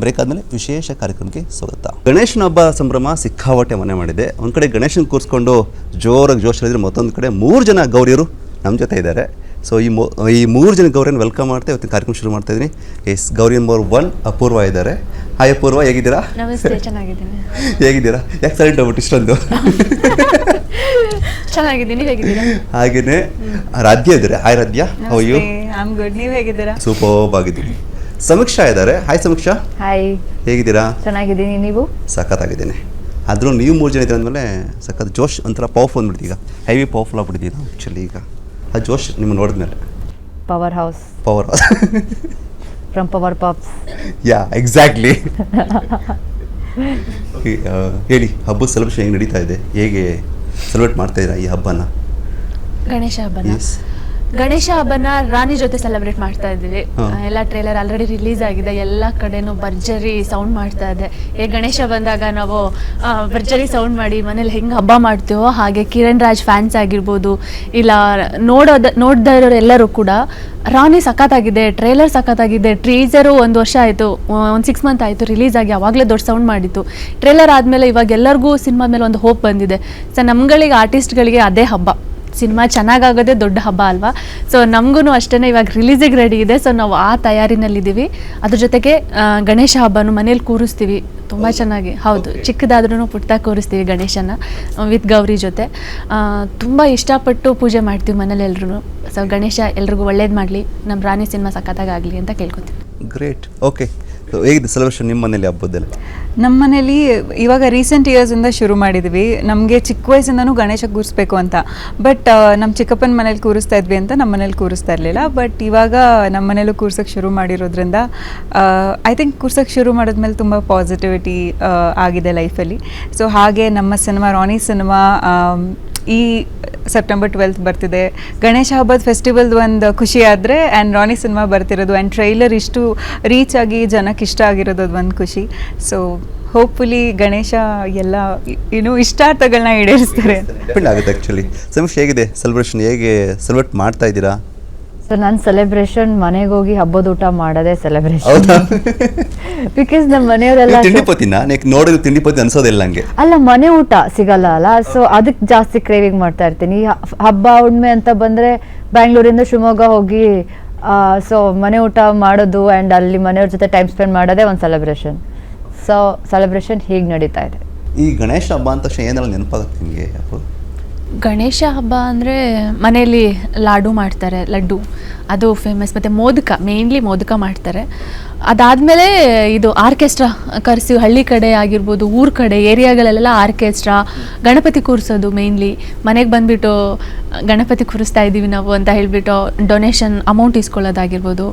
Break ಆದಮೇಲೆ ವಿಶೇಷ ಕಾರ್ಯಕ್ರಮಕ್ಕೆ ಸ್ವಾಗತ. ಗಣೇಶನ ಹಬ್ಬ ಸಂಭ್ರಮ ಸಿಕ್ಕಾಪಟ್ಟೆ ಮನೆ ಮಾಡಿದೆ. ಒಂದು ಕಡೆ ಗಣೇಶನ ಕೂರಿಸ್ಕೊಂಡು ಜೋರಾಗಿ ಜೋಶ್ ಹೇಳಿದ್ರೆ, ಮತ್ತೊಂದು ಕಡೆ 3 ಜನ ಗೌರಿಯರು ನಮ್ಮ ಜೊತೆ ಇದ್ದಾರೆ. ಸೊ ಈ 3 ಜನ ಗೌರಿಯನ್ನು ವೆಲ್ಕಮ್ ಮಾಡ್ತಾ ಇವತ್ತು ಕಾರ್ಯಕ್ರಮ ಶುರು ಮಾಡ್ತಾ ಇದ್ದೀನಿ. ಎಸ್, ಗೌರಿ ನಂಬರ್ 1 ಅಪೂರ್ವ ಇದ್ದಾರೆ. ಹಾಯ್ ಅಪೂರ್ವ, ಹೇಗಿದ್ದೀರಾ? ನಮಸ್ತೆ, ಚೆನ್ನಾಗಿದ್ದೀನಿ. ಹೇಗಿದ್ದೀರಾ? ಯಾಕೆ ಸೈಲೆಂಟ್ ಆಗ್ಬಿಟ್ಟು ಇಷ್ಟೊಂದು? ಚೆನ್ನಾಗಿದ್ದೀನಿ, ಹೇಗಿದ್ದೀರಾ? ಹಾಗೇನೆ ರಾಧ್ಯ ಇದ್ದಾರೆ. Hi Radhya, how you? I am good, ನೀವು ಹೇಗಿದ್ದೀರಾ? ಸೂಪರ್ ಆಗಿದ್ದೀನಿ. ಸಮೀಕ್ಷಾ ಇದ್ದಾರೆ. ಹಾಯ್ ಸಮೀಕ್ಷಾ, ಹಾಯ್, ಹೇಗಿದ್ದೀರಾ? ಚೆನ್ನಾಗಿದ್ದೀನಿ, ನೀವು? ಸಖತ್ತಾಗಿದ್ದೇನೆ. ಆದರೂ ನೀವು 3 ಜನ ಇದ್ದೀರ ಅಂದಮೇಲೆ ಸಖತ್ ಜೋಶ್, ಒಂಥರ ಪವರ್ಫುಲ್ ಅಂದ್ಬಿಡ್ತೀವಿ. ಈಗ ಹೆವಿ ಪವರ್ಫುಲ್ ಆಗ್ಬಿಟ್ಟಿದ್ದೀವಿ ನಾವು ಆ್ಯಕ್ಚುಲಿ. ಈಗ ಆ ಜೋಶ್ ನಿಮ್ಮ ನೋಡಿದ್ಮೇಲೆ power house from power pops. Yeah, exactly. ಹೇಳಿ, ಹಬ್ಬದ ಸೆಲೆಬ್ರೇಷನ್ ಹೇಗೆ ನಡೀತಾ ಇದೆ? ಹೇಗೆ ಸೆಲೆಬ್ರೇಟ್ ಮಾಡ್ತಾ ಇದ್ದೀರಾ ಈ ಹಬ್ಬನ? ಗಣೇಶ ಹಬ್ಬನ ರಾಣಿ ಜೊತೆ ಸೆಲೆಬ್ರೇಟ್ ಮಾಡ್ತಾ ಇದ್ದೀವಿ. ಎಲ್ಲ ಟ್ರೇಲರ್ ಆಲ್ರೆಡಿ ರಿಲೀಸ್ ಆಗಿದೆ. ಎಲ್ಲ ಕಡೆನೂ ಭರ್ಜರಿ ಸೌಂಡ್ ಮಾಡ್ತಾ ಇದೆ. ಗಣೇಶ ಬಂದಾಗ ನಾವು ಭರ್ಜರಿ ಸೌಂಡ್ ಮಾಡಿ ಮನೇಲಿ ಹೆಂಗೆ ಹಬ್ಬ ಮಾಡ್ತೀವೋ ಹಾಗೆ ಕಿರಣ್ ರಾಜ್ ಫ್ಯಾನ್ಸ್ ಆಗಿರ್ಬೋದು, ಇಲ್ಲ ನೋಡ್ತಾ ಇರೋರು ಎಲ್ಲರೂ ಕೂಡ ರಾಣಿ ಸಖತ್ತಾಗಿದೆ, ಟ್ರೇಲರ್ ಸಖತ್ತಾಗಿದೆ, ಟ್ರೀಸರು 1 ವರ್ಷ ಆಯಿತು, 6 ಮಂತ್ ಆಯಿತು ರಿಲೀಸ್ ಆಗಿ, ಅವಾಗಲೇ ದೊಡ್ಡ ಸೌಂಡ್ ಮಾಡಿತ್ತು. ಟ್ರೇಲರ್ ಆದಮೇಲೆ ಇವಾಗ ಎಲ್ಲರಿಗೂ ಸಿನಿಮಾ ಮೇಲೆ ಒಂದು ಹೋಪ್ ಬಂದಿದೆ. ಸೊ ನಮ್ಗಳಿಗೆ ಆರ್ಟಿಸ್ಟ್ಗಳಿಗೆ ಅದೇ ಹಬ್ಬ, ಸಿನಿಮಾ ಚೆನ್ನಾಗಾಗೋದೇ ದೊಡ್ಡ ಹಬ್ಬ ಅಲ್ವಾ? ಸೊ ನಮಗೂ ಅಷ್ಟೇ ಇವಾಗ ರಿಲೀಸಿಗೆ ರೆಡಿ ಇದೆ. ಸೊ ನಾವು ಆ ತಯಾರಿನಲ್ಲಿದ್ದೀವಿ. ಅದ್ರ ಜೊತೆಗೆ ಗಣೇಶ ಹಬ್ಬನೂ ಮನೇಲಿ ಕೂರಿಸ್ತೀವಿ ತುಂಬ ಚೆನ್ನಾಗಿ. ಹೌದು, ಚಿಕ್ಕದಾದ್ರೂ ಪುಟ್ಟದಾಗಿ ಕೂರಿಸ್ತೀವಿ ಗಣೇಶನ ವಿತ್ ಗೌರಿ ಜೊತೆ. ತುಂಬ ಇಷ್ಟಪಟ್ಟು ಪೂಜೆ ಮಾಡ್ತೀವಿ ಮನೇಲಿ ಎಲ್ರೂ. ಸೊ ಗಣೇಶ ಎಲ್ರಿಗೂ ಒಳ್ಳೇದು ಮಾಡಲಿ, ನಮ್ಮ ರಾಣಿ ಸಿನಿಮಾ ಸಖತ್ತಾಗಲಿ ಅಂತ ಕೇಳ್ಕೊತೀವಿ. ಗ್ರೇಟ್. ಓಕೆ, ಹೇಗಿದೆ ಸೆಲೆಬ್ರೇಷನ್ ನಿಮ್ಮ ಮನೇಲಿ ಹಬ್ಬದಲ್ಲಿ? ನಮ್ಮ ಮನೇಲಿ ಇವಾಗ ರೀಸೆಂಟ್ ಇಯರ್ಸಿಂದ ಶುರು ಮಾಡಿದ್ವಿ. ನಮಗೆ ಚಿಕ್ಕ ವಯಸ್ಸಿಂದನೂ ಗಣೇಶ ಕೂರಿಸ್ಬೇಕು ಅಂತ. ಬಟ್ ನಮ್ಮ ಚಿಕ್ಕಪ್ಪನ ಮನೇಲಿ ಕೂರಿಸ್ತಾ ಇದ್ವಿ ಅಂತ ನಮ್ಮ ಮನೇಲಿ ಕೂರಿಸ್ತಾ ಇರಲಿಲ್ಲ. ಬಟ್ ಇವಾಗ ನಮ್ಮ ಮನೇಲೂ ಕೂರ್ಸೋಕ್ಕೆ ಶುರು ಮಾಡಿರೋದ್ರಿಂದ ಐ ಥಿಂಕ್ ಕೂರ್ಸೋಕ್ಕೆ ಶುರು ಮಾಡಿದ್ಮೇಲೆ ತುಂಬ ಪಾಸಿಟಿವಿಟಿ ಆಗಿದೆ ಲೈಫಲ್ಲಿ. ಸೊ ಹಾಗೆ ನಮ್ಮ ಸಿನಿಮಾ ರಾಣಿ ಸಿನಿಮಾ ಈ ಸೆಪ್ಟೆಂಬರ್ 12 ಬರ್ತಿದೆ. ಗಣೇಶ ಹಬ್ಬದ ಫೆಸ್ಟಿವಲ್ದು ಒಂದು ಖುಷಿ ಆದರೆ, ಆ್ಯಂಡ್ ರಾಣಿ ಸಿನಿಮಾ ಬರ್ತಿರೋದು, ಆ್ಯಂಡ್ ಟ್ರೈಲರ್ ಇಷ್ಟು ರೀಚ್ ಆಗಿ ಜನಕ್ಕೆ ಇಷ್ಟ ಆಗಿರೋದು ಒಂದು ಖುಷಿ. ಸೊ ಹೋಪ್ಫುಲಿ ಗಣೇಶ ಎಲ್ಲ ಇಷ್ಟಾರ್ಥಗಳನ್ನ ಈಡೇರಿಸ್ತಾರೆ. ಡಿಪೆಂಡ್ ಆಗುತ್ತೆ ಆ್ಯಕ್ಚುಲಿ. ಸಮೀಕ್ಷೆ, ಹೇಗಿದೆ ಸೆಲೆಬ್ರೇಷನ್? ಹೇಗೆ ಸೆಲೆಬ್ರೇಟ್ ಮಾಡ್ತಾ ಇದ್ದೀರಾ? ಸರ್, ನನ್ನ ಸೆಲೆಬ್ರೇಷನ್ ಮನೆಗೆ ಹೋಗಿ ಹಬ್ಬದ ಊಟ ಮಾಡೋದೇ ಸೆಲೆಬ್ರೇಷನ್. ಬಿಕಾಸ್ ನಮ್ಮ ಮನೆಯವರೆಲ್ಲ ತಿಂಡಿಪತಿನ ನೋಡಿದ್ರೆ ತಿಂಡಿಪತಿ ಅನ್ಸೋದಿಲ್ಲ ನಂಗೆ. ಅಲ್ಲ, ಮನೆ ಊಟ ಸಿಗಲ್ಲ ಅಲ್ಲ, ಸೊ ಅದಕ್ಕೆ ಜಾಸ್ತಿ ಕ್ರೇವಿಂಗ್ ಮಾಡ್ತಾ ಇರ್ತೀನಿ. ಹಬ್ಬ ಹುಣ್ಣಿಮೆ ಅಂತ ಬಂದರೆ ಬ್ಯಾಂಗ್ಳೂರಿಂದ ಶಿವಮೊಗ್ಗ ಹೋಗಿ ಸೊ ಮನೆ ಊಟ ಮಾಡೋದು ಆ್ಯಂಡ್ ಅಲ್ಲಿ ಮನೆಯವ್ರ ಜೊತೆ ಟೈಮ್ ಸ್ಪೆಂಡ್ ಮಾಡೋದೇ ಒಂದು ಸೆಲೆಬ್ರೇಷನ್. ಸೊ ಸೆಲೆಬ್ರೇಷನ್ ಹೀಗೆ ನಡೀತಾ ಇದೆ. ಈ ಗಣೇಶ ಹಬ್ಬ ಅಂತ ತಕ್ಷಣ ಏನೆಲ್ಲ ನೆನಪಾಗುತ್ತೆ ನಿಮಗೆ? ಗಣೇಶ ಹಬ್ಬ ಅಂದರೆ ಮನೆಯಲ್ಲಿ ಲಾಡು ಮಾಡ್ತಾರೆ, ಲಡ್ಡು ಅದು ಫೇಮಸ್. ಮತ್ತು ಮೋದಕ, ಮೇಯ್ನ್ಲಿ ಮೋದಕ ಮಾಡ್ತಾರೆ. ಅದಾದಮೇಲೆ ಇದು ಆರ್ಕೆಸ್ಟ್ರಾ ಕರೆಸಿ, ಹಳ್ಳಿ ಕಡೆ ಆಗಿರ್ಬೋದು, ಊರ ಕಡೆ ಏರಿಯಾಗಳಲ್ಲೆಲ್ಲ ಆರ್ಕೆಸ್ಟ್ರಾ, ಗಣಪತಿ ಕೂರಿಸೋದು. ಮೇಯ್ನ್ಲಿ ಮನೆಗೆ ಬಂದುಬಿಟ್ಟು ಗಣಪತಿ ಕೂರಿಸ್ತಾ ಇದ್ದೀವಿ ನಾವು ಅಂತ ಹೇಳಿಬಿಟ್ಟು ಡೊನೇಷನ್ ಅಮೌಂಟ್ ಇಸ್ಕೊಳ್ಳೋದಾಗಿರ್ಬೋದು.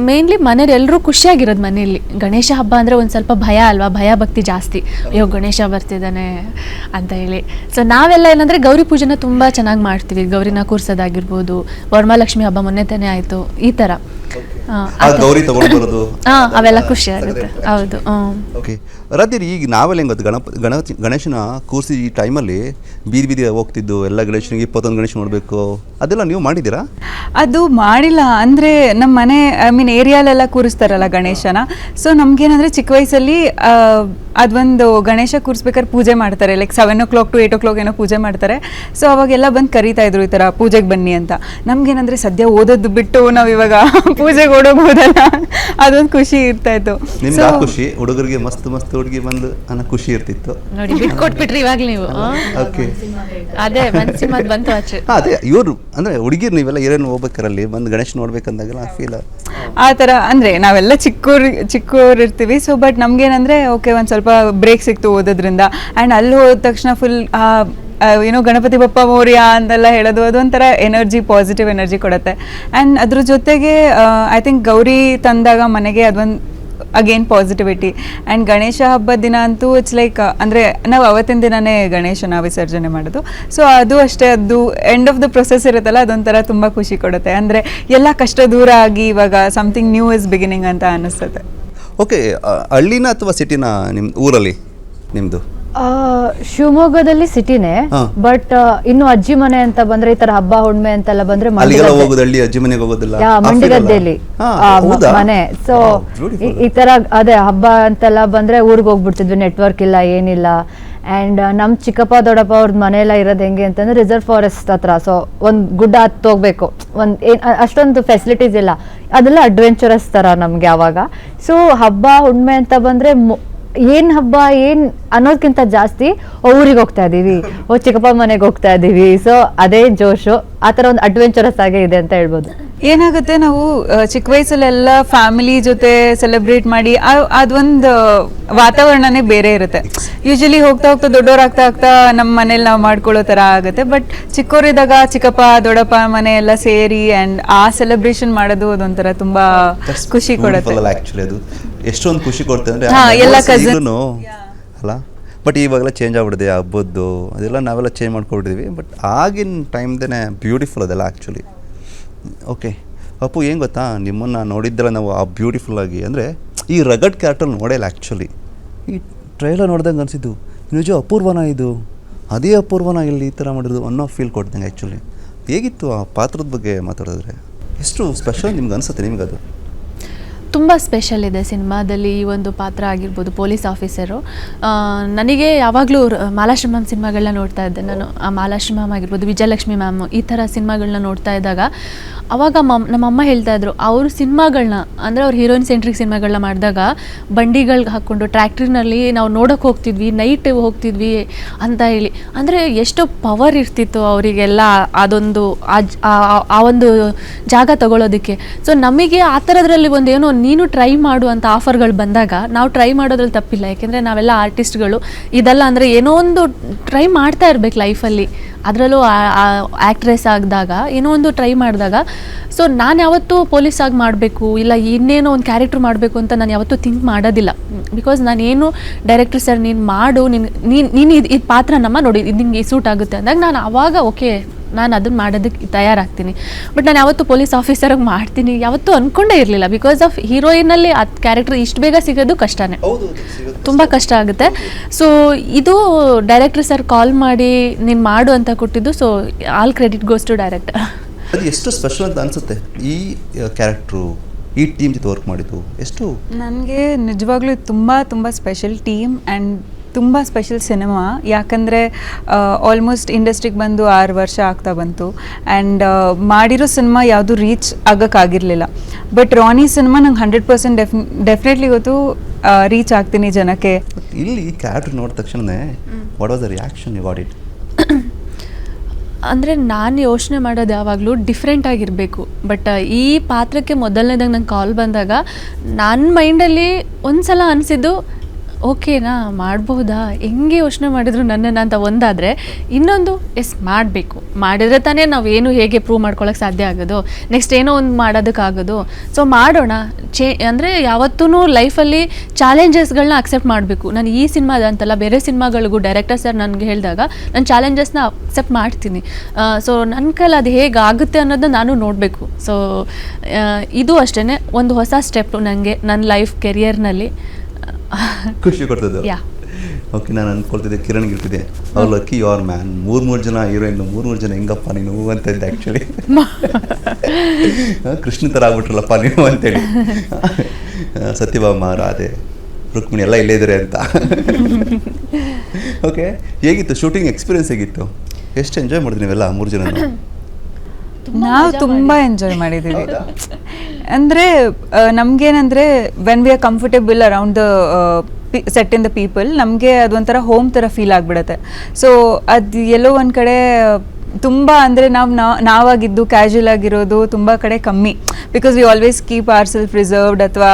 ಮೇಯ್ನ್ಲಿ ಮನೇಲಿ ಎಲ್ಲರೂ ಖುಷಿಯಾಗಿರೋದು ಮನೆಯಲ್ಲಿ. ಗಣೇಶ ಹಬ್ಬ ಅಂದರೆ ಒಂದು ಸ್ವಲ್ಪ ಭಯ ಅಲ್ವಾ, ಭಯ ಭಕ್ತಿ ಜಾಸ್ತಿ. ಅಯ್ಯೋ ಗಣೇಶ ಬರ್ತಿದ್ದಾನೆ ಅಂತ ಹೇಳಿ. ಸೊ ನಾವೆಲ್ಲ ಏನಂದರೆ ಗೌರಿ ಪೂಜೆನ ತುಂಬ ಚೆನ್ನಾಗಿ ಮಾಡ್ತೀವಿ. ಗೌರಿನ ಕೂರಿಸೋದಾಗಿರ್ಬೋದು, ವರಮಹಾಲಕ್ಷ್ಮಿ ಹಬ್ಬ ಮೊನ್ನೆ ತಾನೇ ಆಯಿತು, ಈ ಥರ ಗೌರಿ ತಗೊಂಡು ಬರೋದು ಅವೆಲ್ಲ ಖುಷಿ ಆಗುತ್ತೆ. ಹೌದು. ಓಕೆ ರಾತ್ರಿ, ಈಗ ನಾವೆಲ್ಲ ಹೆಂಗೆ ಗೊತ್ತು, ಗಣೇಶನ ಕೂರಿಸಿ ಈ ಟೈಮಲ್ಲಿ ಬೀದಿ ಹೋಗ್ತಿದ್ದು ಎಲ್ಲ ಗಣೇಶನಿಗೆ 21 ಗಣೇಶ ನೋಡಬೇಕು, ಅದೆಲ್ಲ ನೀವು ಮಾಡಿದ್ದೀರಾ? ಅದು ಮಾಡಿಲ್ಲ. ಅಂದರೆ ನಮ್ಮ ಮನೆ ಏರಿಯಾಲೆಲ್ಲ ಕೂರಿಸ್ತಾರಲ್ಲ ಗಣೇಶನ. ಸೊ ನಮಗೇನಂದರೆ ಚಿಕ್ಕ ವಯಸ್ಸಲ್ಲಿ ಅದೊಂದು ಗಣೇಶ ಕೂರಿಸ್ಬೇಕಾದ್ರೆ ಪೂಜೆ ಮಾಡ್ತಾರೆ, ಲೈಕ್ 7 o'clock to 8 o'clock ಏನೋ ಪೂಜೆ ಮಾಡ್ತಾರೆ. ಸೊ ಅವಾಗೆಲ್ಲ ಬಂದು ಕರೀತಾ ಇದ್ರು, ಈ ಥರ ಪೂಜೆಗೆ ಬನ್ನಿ ಅಂತ. ನಮಗೇನಂದರೆ ಸದ್ಯ ಓದೋದು ಬಿಟ್ಟು ನಾವು ಇವಾಗ ಪೂಜೆಗೆ ಓಡೋಗ್ಬೋದಲ್ಲ, ಅದೊಂದು ಖುಷಿ ಇರ್ತಾಯಿತ್ತು. ನಿಮ್ಗೆ ಆ ಖುಷಿ, ಹುಡುಗರಿಗೆ ಮಸ್ತ್ ಹುಡುಗಿ ಬಂದು ಅನ್ನೋ ಖುಷಿ ಇರ್ತಿತ್ತು. ನೋಡಿ, ಬಿಟ್ಕೊಟ್ಬಿಟ್ರಿ ಇವಾಗ ನೀವು. ಓಕೆ, ಅದೇ ಮನ್ಸಿಮದ್ ಬಂತು ಆಚೆ. ಅದೇ ಇವರು ಅಂದರೆ ಹುಡುಗಿರು ನೀವೆಲ್ಲ ಏನೇನು ಹೋಗ್ಬೇಕಾರಲ್ಲಿ ಬಂದು ಗಣೇಶ ನೋಡ್ಬೇಕಂದಾಗೆಲ್ಲ ಫೀಲ್ ಆ ಥರ. ಅಂದರೆ ನಾವೆಲ್ಲ ಚಿಕ್ಕವ್ರು ಇರ್ತೀವಿ. ಸೊ ಬಟ್ ನಮಗೇನಂದರೆ ಓಕೆ, ಒಂದು ಸ್ವಲ್ಪ ಬ್ರೇಕ್ ಸಿಕ್ತು ಓದೋದ್ರಿಂದ. ಆ್ಯಂಡ್ ಅಲ್ಲಿ ಹೋದ ತಕ್ಷಣ ಫುಲ್ ಗಣಪತಿ ಬಪ್ಪ ಮೋರ್ಯ ಅಂತೆಲ್ಲ ಹೇಳೋದು, ಅದೊಂಥರ ಎನರ್ಜಿ, ಪಾಸಿಟಿವ್ ಎನರ್ಜಿ ಕೊಡುತ್ತೆ. ಆ್ಯಂಡ್ ಅದ್ರ ಜೊತೆಗೆ ಐ ಥಿಂಕ್ ಗೌರಿ ತಂದಾಗ ಮನೆಗೆ ಅದೊಂದು ಅಗೇನ್ ಪಾಸಿಟಿವಿಟಿ. ಆ್ಯಂಡ್ ಗಣೇಶ ಹಬ್ಬದ ದಿನ ಅಂತೂ ಇಟ್ಸ್ ಲೈಕ್, ಅಂದರೆ ನಾವು ಅವತ್ತಿನ ದಿನನೇ ಗಣೇಶನ ವಿಸರ್ಜನೆ ಮಾಡೋದು. ಸೊ ಅದು ಅಷ್ಟೇ, ಅದು ಎಂಡ್ ಆಫ್ ದ ಪ್ರೊಸೆಸ್ ಇರುತ್ತಲ್ಲ, ಅದೊಂಥರ ತುಂಬ ಖುಷಿ ಕೊಡುತ್ತೆ. ಅಂದರೆ ಎಲ್ಲ ಕಷ್ಟ ದೂರ ಆಗಿ ಇವಾಗ ಸಮಥಿಂಗ್ ನ್ಯೂ ಇಸ್ ಬಿಗಿನಿಂಗ್ ಅಂತ ಅನ್ನಿಸ್ತದೆ. ಓಕೆ, ಹಳ್ಳಿನ ಅಥವಾ ಸಿಟಿನ ನಿಮ್ಮ ಊರಲ್ಲಿ ನಿಮ್ಮದು? ಶಿವಮೊಗ್ಗದಲ್ಲಿ ಸಿಟಿನೇ, ಹಾ. ಬಟ್ ಇನ್ನು ಅಜ್ಜಿ ಮನೆ ಅಂತ ಬಂದ್ರೆ ಈ ತರ ಹಬ್ಬ ಹುಣ್ಣಿಮೆ ಅಂತೆಲ್ಲ ಬಂದ್ರೆ ಅಲ್ಲಿಗೆಲ್ಲ ಹೋಗೋದು, ಹಳ್ಳಿ ಅಜ್ಜಿ ಮನೆಗೆ ಹೋಗೋದಿಲ್ಲ? ಮಂಡಿಗದ್ದೆಯಲ್ಲಿ ಹೌದಾ? ಮನೆ. So beautiful. ಈ ತರ ಅದೇ ಹಬ್ಬ ಅಂತೆಲ್ಲ ಬಂದ್ರೆ ಊರಿಗೆ ಹೋಗ್ಬಿಡ್ತಿದ್ವಿ, ನೆಟ್ವರ್ಕ್ ಇಲ್ಲ ಏನಿಲ್ಲ. ಅಂಡ್ ನಮ್ ಚಿಕ್ಕಪ್ಪ ದೊಡ್ಡಪ್ಪ ಅವ್ರದ್ದು ಮನೆ ಎಲ್ಲ ಇರೋದು ಹೆಂಗೆ ಅಂತಂದ್ರೆ ರಿಸರ್ವ್ ಫಾರೆಸ್ಟ್ ಹತ್ರ. ಸೊ ಒಂದ್ ಗುಡ್ಡ ಹತ್ತು ಹೋಗ್ಬೇಕು, ಅಷ್ಟೊಂದು ಫೆಸಿಲಿಟೀಸ್ ಇಲ್ಲ, ಅದೆಲ್ಲ ಅಡ್ವೆಂಚರಸ್ ತರ ನಮ್ಗೆ ಅವಾಗ. ಸೊ ಹಬ್ಬ ಹುಣ್ಣಿಮೆ ಅಂತ ಬಂದ್ರೆ ಏನ್ ಹಬ್ಬ ಏನ್ ಅನ್ನೋದ್ಕಿಂತ ಜಾಸ್ತಿ ಊರಿಗೆ ಹೋಗ್ತಾ ಇದೀವಿ, ಚಿಕ್ಕಪ್ಪ ಮನೆಗೆ ಹೋಗ್ತಾ ಇದೀವಿ. ಸೊ ಅದೇ ಜೋಶು, ಆತರ ಒಂದು ಅಡ್ವೆಂಚರಸ್ ಆಗೇ ಇದೆ ಅಂತ ಹೇಳ್ಬೋದು. ಏನಾಗುತ್ತೆ, ನಾವು ಚಿಕ್ಕ ವಯಸ್ಸಲ್ಲೆಲ್ಲ ಫ್ಯಾಮಿಲಿ ಜೊತೆ ಸೆಲೆಬ್ರೇಟ್ ಮಾಡಿ ಅದೊಂದು ವಾತಾವರಣನೇ ಬೇರೆ ಇರುತ್ತೆ. ಯೂಶಲಿ ಹೋಗ್ತಾ ಹೋಗ್ತಾ ದೊಡ್ಡವರಾಗ್ತಾ ಆಗ್ತಾ ನಮ್ಮ ಮನೇಲಿ ನಾವು ಮಾಡ್ಕೊಳ್ಳೋ ಥರ ಆಗುತ್ತೆ. ಬಟ್ ಚಿಕ್ಕವರಿದ್ದಾಗ ಚಿಕ್ಕಪ್ಪ ದೊಡ್ಡಪ್ಪ ಮನೆ ಎಲ್ಲ ಸೇರಿ ಆ್ಯಂಡ್ ಆ ಸೆಲೆಬ್ರೇಷನ್ ಮಾಡೋದು ಅದೊಂಥರ ತುಂಬಾ ಖುಷಿ ಕೊಡುತ್ತೆ. ಆಕ್ಚುಲಿ ಅದು ಎಷ್ಟೊಂದು ಖುಷಿ ಕೊಡುತ್ತೆ ಅಂದ್ರೆ ಹಾ, ಎಲ್ಲ cousin. ಅಲ್ಲ. ಬಟ್ ಇವಾಗೆಲ್ಲ ಚೇಂಜ್ ಆಗ್ಬಿಟ್ಟಿದೆ, ಹಬ್ಬದ್ದು ಅದೆಲ್ಲ ನಾವೆಲ್ಲ ಚೇಂಜ್ ಮಾಡ್ಕೊಬಿಟ್ಟಿದ್ವಿ. ಬಟ್ ಆಗಿನ ಟೈಮ್ದೇ ಬ್ಯೂಟಿಫುಲ್ ಅದೆಲ್ಲ ಆ್ಯಕ್ಚುಲಿ. ಓಕೆ ಅಪ್ಪು, ಏನು ಗೊತ್ತಾ, ನಿಮ್ಮನ್ನು ನೋಡಿದ್ರೆ ನಾವು ಆ ಬ್ಯೂಟಿಫುಲ್ಲಾಗಿ ಅಂದರೆ ಈ ರಗಡ್ ಕ್ಯಾರೆಕ್ಟರ್ ನೋಡಿಲ್ಲ ಆ್ಯಕ್ಚುಲಿ. ಈ ಟ್ರೈಲರ್ ನೋಡ್ದಂಗೆ ಅನಿಸಿದ್ದು ನಿಜ ಅಪೂರ್ವನ, ಇದು ಅದೇ ಅಪೂರ್ವನ ಇಲ್ಲಿ ಈ ಥರ ಮಾಡಿರೋದು ಅನ್ನೋ ಫೀಲ್ ಕೊಡ್ದಂಗೆ ಆ್ಯಕ್ಚುಲಿ. ಹೇಗಿತ್ತು ಆ ಪಾತ್ರದ ಬಗ್ಗೆ ಮಾತಾಡಿದ್ರೆ? ಎಷ್ಟು ಸ್ಪೆಷಲ್ ನಿಮ್ಗೆ ಅನಿಸುತ್ತೆ ನಿಮ್ಗೆ ಅದು? ತುಂಬ ಸ್ಪೆಷಲ್ ಇದೆ ಸಿನಿಮಾದಲ್ಲಿ ಈ ಒಂದು ಪಾತ್ರ ಆಗಿರ್ಬೋದು, ಪೊಲೀಸ್ ಆಫೀಸರು. ನನಗೆ ಯಾವಾಗಲೂ ಮಾಲಾಶ್ರೀ ಮ್ಯಾಮ್ ಸಿನಿಮಾಗಳನ್ನ ನೋಡ್ತಾ ಇದ್ದೆ ನಾನು. ಆ ಮಾಲಾಶ್ರೀ ಮ್ಯಾಮ್ ಆಗಿರ್ಬೋದು, ವಿಜಯಲಕ್ಷ್ಮಿ ಮ್ಯಾಮ್, ಈ ಥರ ಸಿನಿಮಾಗಳನ್ನ ನೋಡ್ತಾ ಇದ್ದಾಗ ಅವಾಗ ನಮ್ಮಮ್ಮ ಹೇಳ್ತಾ ಇದ್ರು, ಅವರು ಸಿನಿಮಾಗಳನ್ನ ಅಂದರೆ ಅವ್ರು ಹೀರೋಯಿನ್ ಸೆಂಟ್ರಿಕ್ ಸಿನಿಮಾಗಳನ್ನ ಮಾಡಿದಾಗ ಬಂಡಿಗಳ್ಗೆ ಹಾಕ್ಕೊಂಡು ಟ್ರ್ಯಾಕ್ಟ್ರಿನಲ್ಲಿ ನಾವು ನೋಡೋಕೆ ಹೋಗ್ತಿದ್ವಿ, ನೈಟ್ ಹೋಗ್ತಿದ್ವಿ ಅಂತ ಹೇಳಿ. ಅಂದರೆ ಎಷ್ಟು ಪವರ್ ಇರ್ತಿತ್ತು ಅವರಿಗೆಲ್ಲ ಅದೊಂದು ಆ ಒಂದು ಜಾಗ ತಗೊಳ್ಳೋದಕ್ಕೆ. ಸೊ ನಮಗೆ ಆ ಥರದ್ರಲ್ಲಿ ಒಂದೇನೋ ನೀನು ಟ್ರೈ ಮಾಡು ಅಂತ ಆಫರ್ಗಳು ಬಂದಾಗ ನಾವು ಟ್ರೈ ಮಾಡೋದ್ರಲ್ಲಿ ತಪ್ಪಿಲ್ಲ, ಯಾಕೆಂದರೆ ನಾವೆಲ್ಲ ಆರ್ಟಿಸ್ಟ್ಗಳು. ಇದೆಲ್ಲ ಅಂದರೆ ಏನೋ ಒಂದು ಟ್ರೈ ಮಾಡ್ತಾ ಇರ್ಬೇಕು ಲೈಫಲ್ಲಿ. ಅದರಲ್ಲೂ ಆ್ಯಕ್ಟ್ರೆಸ್ ಆಗಿದಾಗ ಏನೋ ಒಂದು ಟ್ರೈ ಮಾಡಿದಾಗ, ಸೊ ನಾನು ಯಾವತ್ತೂ ಪೊಲೀಸಾಗಿ ಮಾಡಬೇಕು ಇಲ್ಲ ಇನ್ನೇನೋ ಒಂದು ಕ್ಯಾರೆಕ್ಟರ್ ಮಾಡಬೇಕು ಅಂತ ನಾನು ಯಾವತ್ತೂ ಥಿಂಕ್ ಮಾಡೋದಿಲ್ಲ. ಬಿಕಾಸ್ ನಾನೇನು ಡೈರೆಕ್ಟರ್ ಸರ್ ನೀನು ಮಾಡು, ನೀನು ಇದು ಪಾತ್ರ ನಮ್ಮ ನೋಡಿ ಇದು ನಿಂಗೆ ಸೂಟ್ ಆಗುತ್ತೆ ಅಂದಾಗ ನಾನು ಆವಾಗ ಓಕೆ ನಾನು ಅದನ್ನು ಮಾಡೋದಕ್ಕೆ ತಯಾರಾಗ್ತೀನಿ. ಬಟ್ ನಾನು ಯಾವತ್ತೂ ಪೊಲೀಸ್ ಆಫೀಸರಾಗಿ ಮಾಡ್ತೀನಿ ಯಾವತ್ತೂ ಅಂದ್ಕೊಂಡೇ ಇರಲಿಲ್ಲ. ಬಿಕಾಸ್ ಆಫ್ ಹೀರೋಯಿನಲ್ಲಿ ಅದು ಕ್ಯಾರೆಕ್ಟರ್ ಇಷ್ಟು ಬೇಗ ಸಿಗೋದು ಕಷ್ಟನೇ, ತುಂಬ ಕಷ್ಟ ಆಗುತ್ತೆ. ಸೊ ಇದು ಡೈರೆಕ್ಟರ್ ಸರ್ ಕಾಲ್ ಮಾಡಿ ನೀನು ಮಾಡು ಅಂತ ಕೊಟ್ಟಿದ್ದು. So all credit goes to director. ಅದು ಎಷ್ಟು ಸ್ಪೆಷಲ್ ಅಂತ ಅನಿಸುತ್ತೆ ಈ ಕ್ಯಾರೆಕ್ಟ್ರು, ಈ ಟೀಮ್ ಜೊತೆ ವರ್ಕ್ ಮಾಡಿದ್ದು ಎಷ್ಟು? ನನಗೆ ನಿಜವಾಗ್ಲೂ ತುಂಬ ತುಂಬ ಸ್ಪೆಷಲ್ ಟೀಮ್ ಆ್ಯಂಡ್ ತುಂಬ ಸ್ಪೆಷಲ್ ಸಿನಿಮಾ. ಯಾಕಂದರೆ ಆಲ್ಮೋಸ್ಟ್ ಇಂಡಸ್ಟ್ರಿಗೆ ಬಂದು 6 ವರ್ಷ ಆಗ್ತಾ ಬಂತು ಆ್ಯಂಡ್ ಮಾಡಿರೋ ಸಿನಿಮಾ ಯಾವುದು ರೀಚ್ ಆಗೋಕ್ಕಾಗಿರಲಿಲ್ಲ. ಬಟ್ ರಾನಿ ಸಿನಿಮಾ ನಂಗೆ 100% ಡೆಫಿನೆಟ್ಲಿ ಗೊತ್ತು ರೀಚ್ ಆಗ್ತೀನಿ ಜನಕ್ಕೆ. ಇಲ್ಲಿ ಈ ಕ್ಯಾರೆಕ್ಟರ್ ನೋಡಿದ ತಕ್ಷಣನೇ what was the reaction you got it? ಅಂದರೆ ನಾನು ಯೋಚನೆ ಮಾಡೋದು ಯಾವಾಗಲೂ ಡಿಫ್ರೆಂಟ್ ಆಗಿರಬೇಕು. ಬಟ್ ಈ ಪಾತ್ರಕ್ಕೆ ಮೊದಲನೇದಾಗ ನಂಗೆ ಕಾಲ್ ಬಂದಾಗ ನನ್ನ ಮೈಂಡಲ್ಲಿ ಒಂದು ಸಲ ಅನಿಸಿದ್ದು ಓಕೆನಾ ಮಾಡ್ಬೋದಾ, ಹೆಂಗೆ ಯೋಚನೆ ಮಾಡಿದ್ರು ನನ್ನನ್ನು ಅಂತ ಒಂದಾದರೆ, ಇನ್ನೊಂದು ಮಾಡಬೇಕು, ಮಾಡಿದರೆ ತಾನೇ ನಾವು ಏನು ಹೇಗೆ ಪ್ರೂವ್ ಮಾಡ್ಕೊಳ್ಳೋಕೆ ಸಾಧ್ಯ ಆಗೋದು, ನೆಕ್ಸ್ಟ್ ಏನೋ ಒಂದು ಮಾಡೋದಕ್ಕಾಗೋದು. ಸೊ ಮಾಡೋಣ. ಅಂದರೆ ಯಾವತ್ತೂ ಲೈಫಲ್ಲಿ ಚಾಲೆಂಜಸ್ಗಳನ್ನ ಅಕ್ಸೆಪ್ಟ್ ಮಾಡಬೇಕು. ನಾನು ಈ ಸಿನಿಮಾದ ಅಂತಲ್ಲ ಬೇರೆ ಸಿನಿಮಾಗಳಿಗೂ ಡೈರೆಕ್ಟರ್ ಸರ್ ನನಗೆ ಹೇಳಿದಾಗ ನಾನು ಚಾಲೆಂಜಸ್ನ ಅಕ್ಸೆಪ್ಟ್ ಮಾಡ್ತೀನಿ. ಸೊ ನನ್ನ ಕೈಲಿ ಅದು ಹೇಗೆ ಆಗುತ್ತೆ ಅನ್ನೋದನ್ನ ನಾನು ನೋಡಬೇಕು. ಸೊ ಇದು ಅಷ್ಟೇ ಒಂದು ಹೊಸ ಸ್ಟೆಪ್ ನನಗೆ ನನ್ನ ಲೈಫ್ ಕೆರಿಯರ್ನಲ್ಲಿ ಖುಷಿ ಕೊಡ್ತದೆ. ಯಾ ಓಕೆ, ನಾನು ಅಂದ್ಕೊಳ್ತಿದ್ದೆ ಕಿರಣ್ಗೆ ಇರ್ತಿದ್ದೆ ಅವ್ರು ಲಕ್ಕಿ ಯುವರ್ ಮ್ಯಾನ್, 3 ಜನ ಹೀರೋಯಿನ್, 3 ಜನ ಹೆಂಗಪ್ಪ ನೀನು ಅಂತ ಇದ್ದೆ ಆ್ಯಕ್ಚುಲಿ. ಕೃಷ್ಣ ಥರ ಆಗ್ಬಿಟ್ರಲ್ಲಪ್ಪ ನೀವು ಅಂತೇಳಿ. ಸತ್ಯಭಾಮ, ರಾಧೆ, ರುಕ್ಮಿಣಿ ಎಲ್ಲ ಇಲ್ಲೇ ಇದ್ದಾರೆ ಅಂತ. ಓಕೆ, ಹೇಗಿತ್ತು ಶೂಟಿಂಗ್ ಎಕ್ಸ್ಪೀರಿಯನ್ಸ್? ಹೇಗಿತ್ತು? ಎಷ್ಟು ಎಂಜಾಯ್ ಮಾಡಿದ್ವಿ ನೀವೆಲ್ಲ 3 ಜನ? ನಾವು ತುಂಬ ಎಂಜಾಯ್ ಮಾಡಿದ್ದೀವಿ. ಅಂದರೆ ನಮಗೇನಂದರೆ when we are comfortable around the set in the people, ನಮಗೆ ಅದೊಂಥರ ಹೋಮ್ ಥರ ಫೀಲ್ ಆಗಿಬಿಡುತ್ತೆ. ಸೊ ಅದು ಎಲ್ಲೋ ಒಂದು ಕಡೆ ತುಂಬ ಅಂದರೆ ನಾವಾಗಿದ್ದು ಕ್ಯಾಶುವಲ್ ಆಗಿರೋದು ತುಂಬ ಕಡೆ ಕಮ್ಮಿ. Because we always keep our self reserved, ಅಥವಾ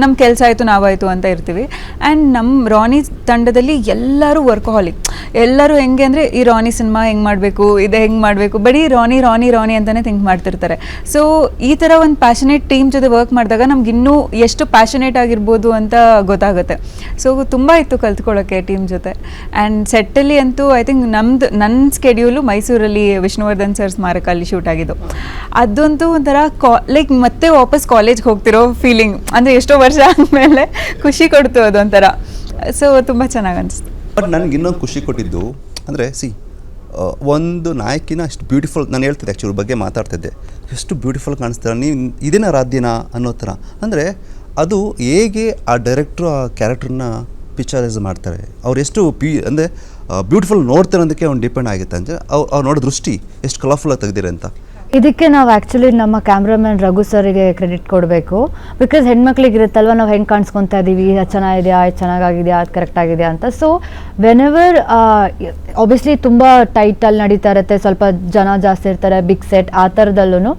ನಮ್ಮ ಕೆಲಸ ಆಯಿತು ನಾವಾಯಿತು ಅಂತ ಇರ್ತೀವಿ. ಆ್ಯಂಡ್ ನಮ್ಮ ರಾನಿ ತಂಡದಲ್ಲಿ ಎಲ್ಲರೂ ವರ್ಕಹಾಲಿಕ್. ಎಲ್ಲರೂ ಹೆಂಗೆ ಅಂದರೆ ಈ ರಾನಿ ಸಿನಿಮಾ ಹೆಂಗೆ ಮಾಡಬೇಕು, ಇದು ಹೆಂಗೆ ಮಾಡಬೇಕು, ಬರೀ ರಾನಿ ರಾನಿ ರಾನಿ ಅಂತಲೇ ಥಿಂಕ್ ಮಾಡ್ತಿರ್ತಾರೆ. ಸೊ ಈ ಥರ ಒಂದು ಪ್ಯಾಷನೇಟ್ ಟೀಮ್ ಜೊತೆ ವರ್ಕ್ ಮಾಡಿದಾಗ ನಮ್ಗೆ ಇನ್ನೂ ಎಷ್ಟು ಪ್ಯಾಷನೇಟ್ ಆಗಿರ್ಬೋದು ಅಂತ ಗೊತ್ತಾಗುತ್ತೆ. ಸೊ ತುಂಬ ಇತ್ತು ಕಲ್ತ್ಕೊಳ್ಳೋಕ್ಕೆ ಟೀಮ್ ಜೊತೆ. ಆ್ಯಂಡ್ ಸೆಟ್ಟಲ್ಲಿ ಅಂತೂ ಐ ಥಿಂಕ್ ನನ್ನ ಸ್ಕೆಡ್ಯೂಲು ಮೈಸೂರಲ್ಲಿ ವಿಷ್ಣುವರ್ಧನ್ ಸರ್ ಸ್ಮಾರಕ ಅಲ್ಲಿ ಶೂಟ್ ಆಗಿದ್ದು. ಅದಂತೂ ಒಂಥರ ಲೈಕ್ ಮತ್ತೆ ವಾಪಸ್ ಕಾಲೇಜ್ಗೆ ಹೋಗ್ತಿರೋ ಫೀಲಿಂಗ್. ಅಂದರೆ ಎಷ್ಟೋ ವರ್ಷ ಆದಮೇಲೆ ಖುಷಿ ಕೊಡ್ತು ಅದೊಂಥರ. ಸೊ ತುಂಬ ಚೆನ್ನಾಗಿ ಅನಿಸ್ತು. ಬಟ್ ನನಗೆ ಇನ್ನೊಂದು ಖುಷಿ ಕೊಟ್ಟಿದ್ದು ಅಂದರೆ ಒಂದು ನಾಯಕಿನ ಅಷ್ಟು ಬ್ಯೂಟಿಫುಲ್, ನಾನು ಹೇಳ್ತಿದ್ದೆ ಆ್ಯಕ್ಚುಲಿ ಬಗ್ಗೆ ಮಾತಾಡ್ತಿದ್ದೆ, ಎಷ್ಟು ಬ್ಯೂಟಿಫುಲ್ ಕಾಣಿಸ್ತಾರೆ, ನೀವು ಇದೇನ ರಾಧ್ಯನಾ ಅನ್ನೋ ಥರ. ಅಂದರೆ ಅದು ಹೇಗೆ ಆ ಡೈರೆಕ್ಟ್ರು ಆ ಕ್ಯಾರೆಕ್ಟ್ರನ್ನ ಪಿಕ್ಚರೈಸ್ ಮಾಡ್ತಾರೆ, ಅವ್ರು ಎಷ್ಟು ಅಂದರೆ ಬ್ಯೂಟಿಫುಲ್ ನೋಡ್ತಾರೆ ಅನ್ನೋದಕ್ಕೆ ಅವ್ನು ಡಿಪೆಂಡ್ ಆಗುತ್ತೆ. ಅಂದರೆ ಅವ್ರು ನೋಡೋ ದೃಷ್ಟಿ ಎಷ್ಟು ಕಲರ್ಫುಲ್ಲಾಗಿ ತೆಗ್ದಿರೆ ಅಂತ. ಇದಕ್ಕೆ ನಾವು ಆ್ಯಕ್ಚುಲಿ ನಮ್ಮ ಕ್ಯಾಮ್ರಾಮನ್ ರಘು ಸರಿಗೆ ಕ್ರೆಡಿಟ್ ಕೊಡಬೇಕು. ಬಿಕಾಸ್ ಹೆಣ್ಮಕ್ಳಿಗೆ ಇರುತ್ತಲ್ವ, ನಾವು ಹೆಂಗೆ ಕಾಣಿಸ್ಕೊತಾ ಇದ್ದೀವಿ, ಅದು ಚೆನ್ನಾಗಿದೆಯಾ, ಇದು ಚೆನ್ನಾಗಿದೆಯಾ, ಅದು ಕರೆಕ್ಟ್ ಆಗಿದೆಯಾ ಅಂತ. ಸೊ ವೆನೆವರ್ ಆಬ್ವಿಯಸ್ಲಿ ತುಂಬ ಟೈಟಲ್ಲಿ ನಡೀತಾ ಇರುತ್ತೆ, ಸ್ವಲ್ಪ ಜನ ಜಾಸ್ತಿ ಇರ್ತಾರೆ, ಬಿಗ್ ಸೆಟ್ ಆ ಥರದಲ್ಲೂ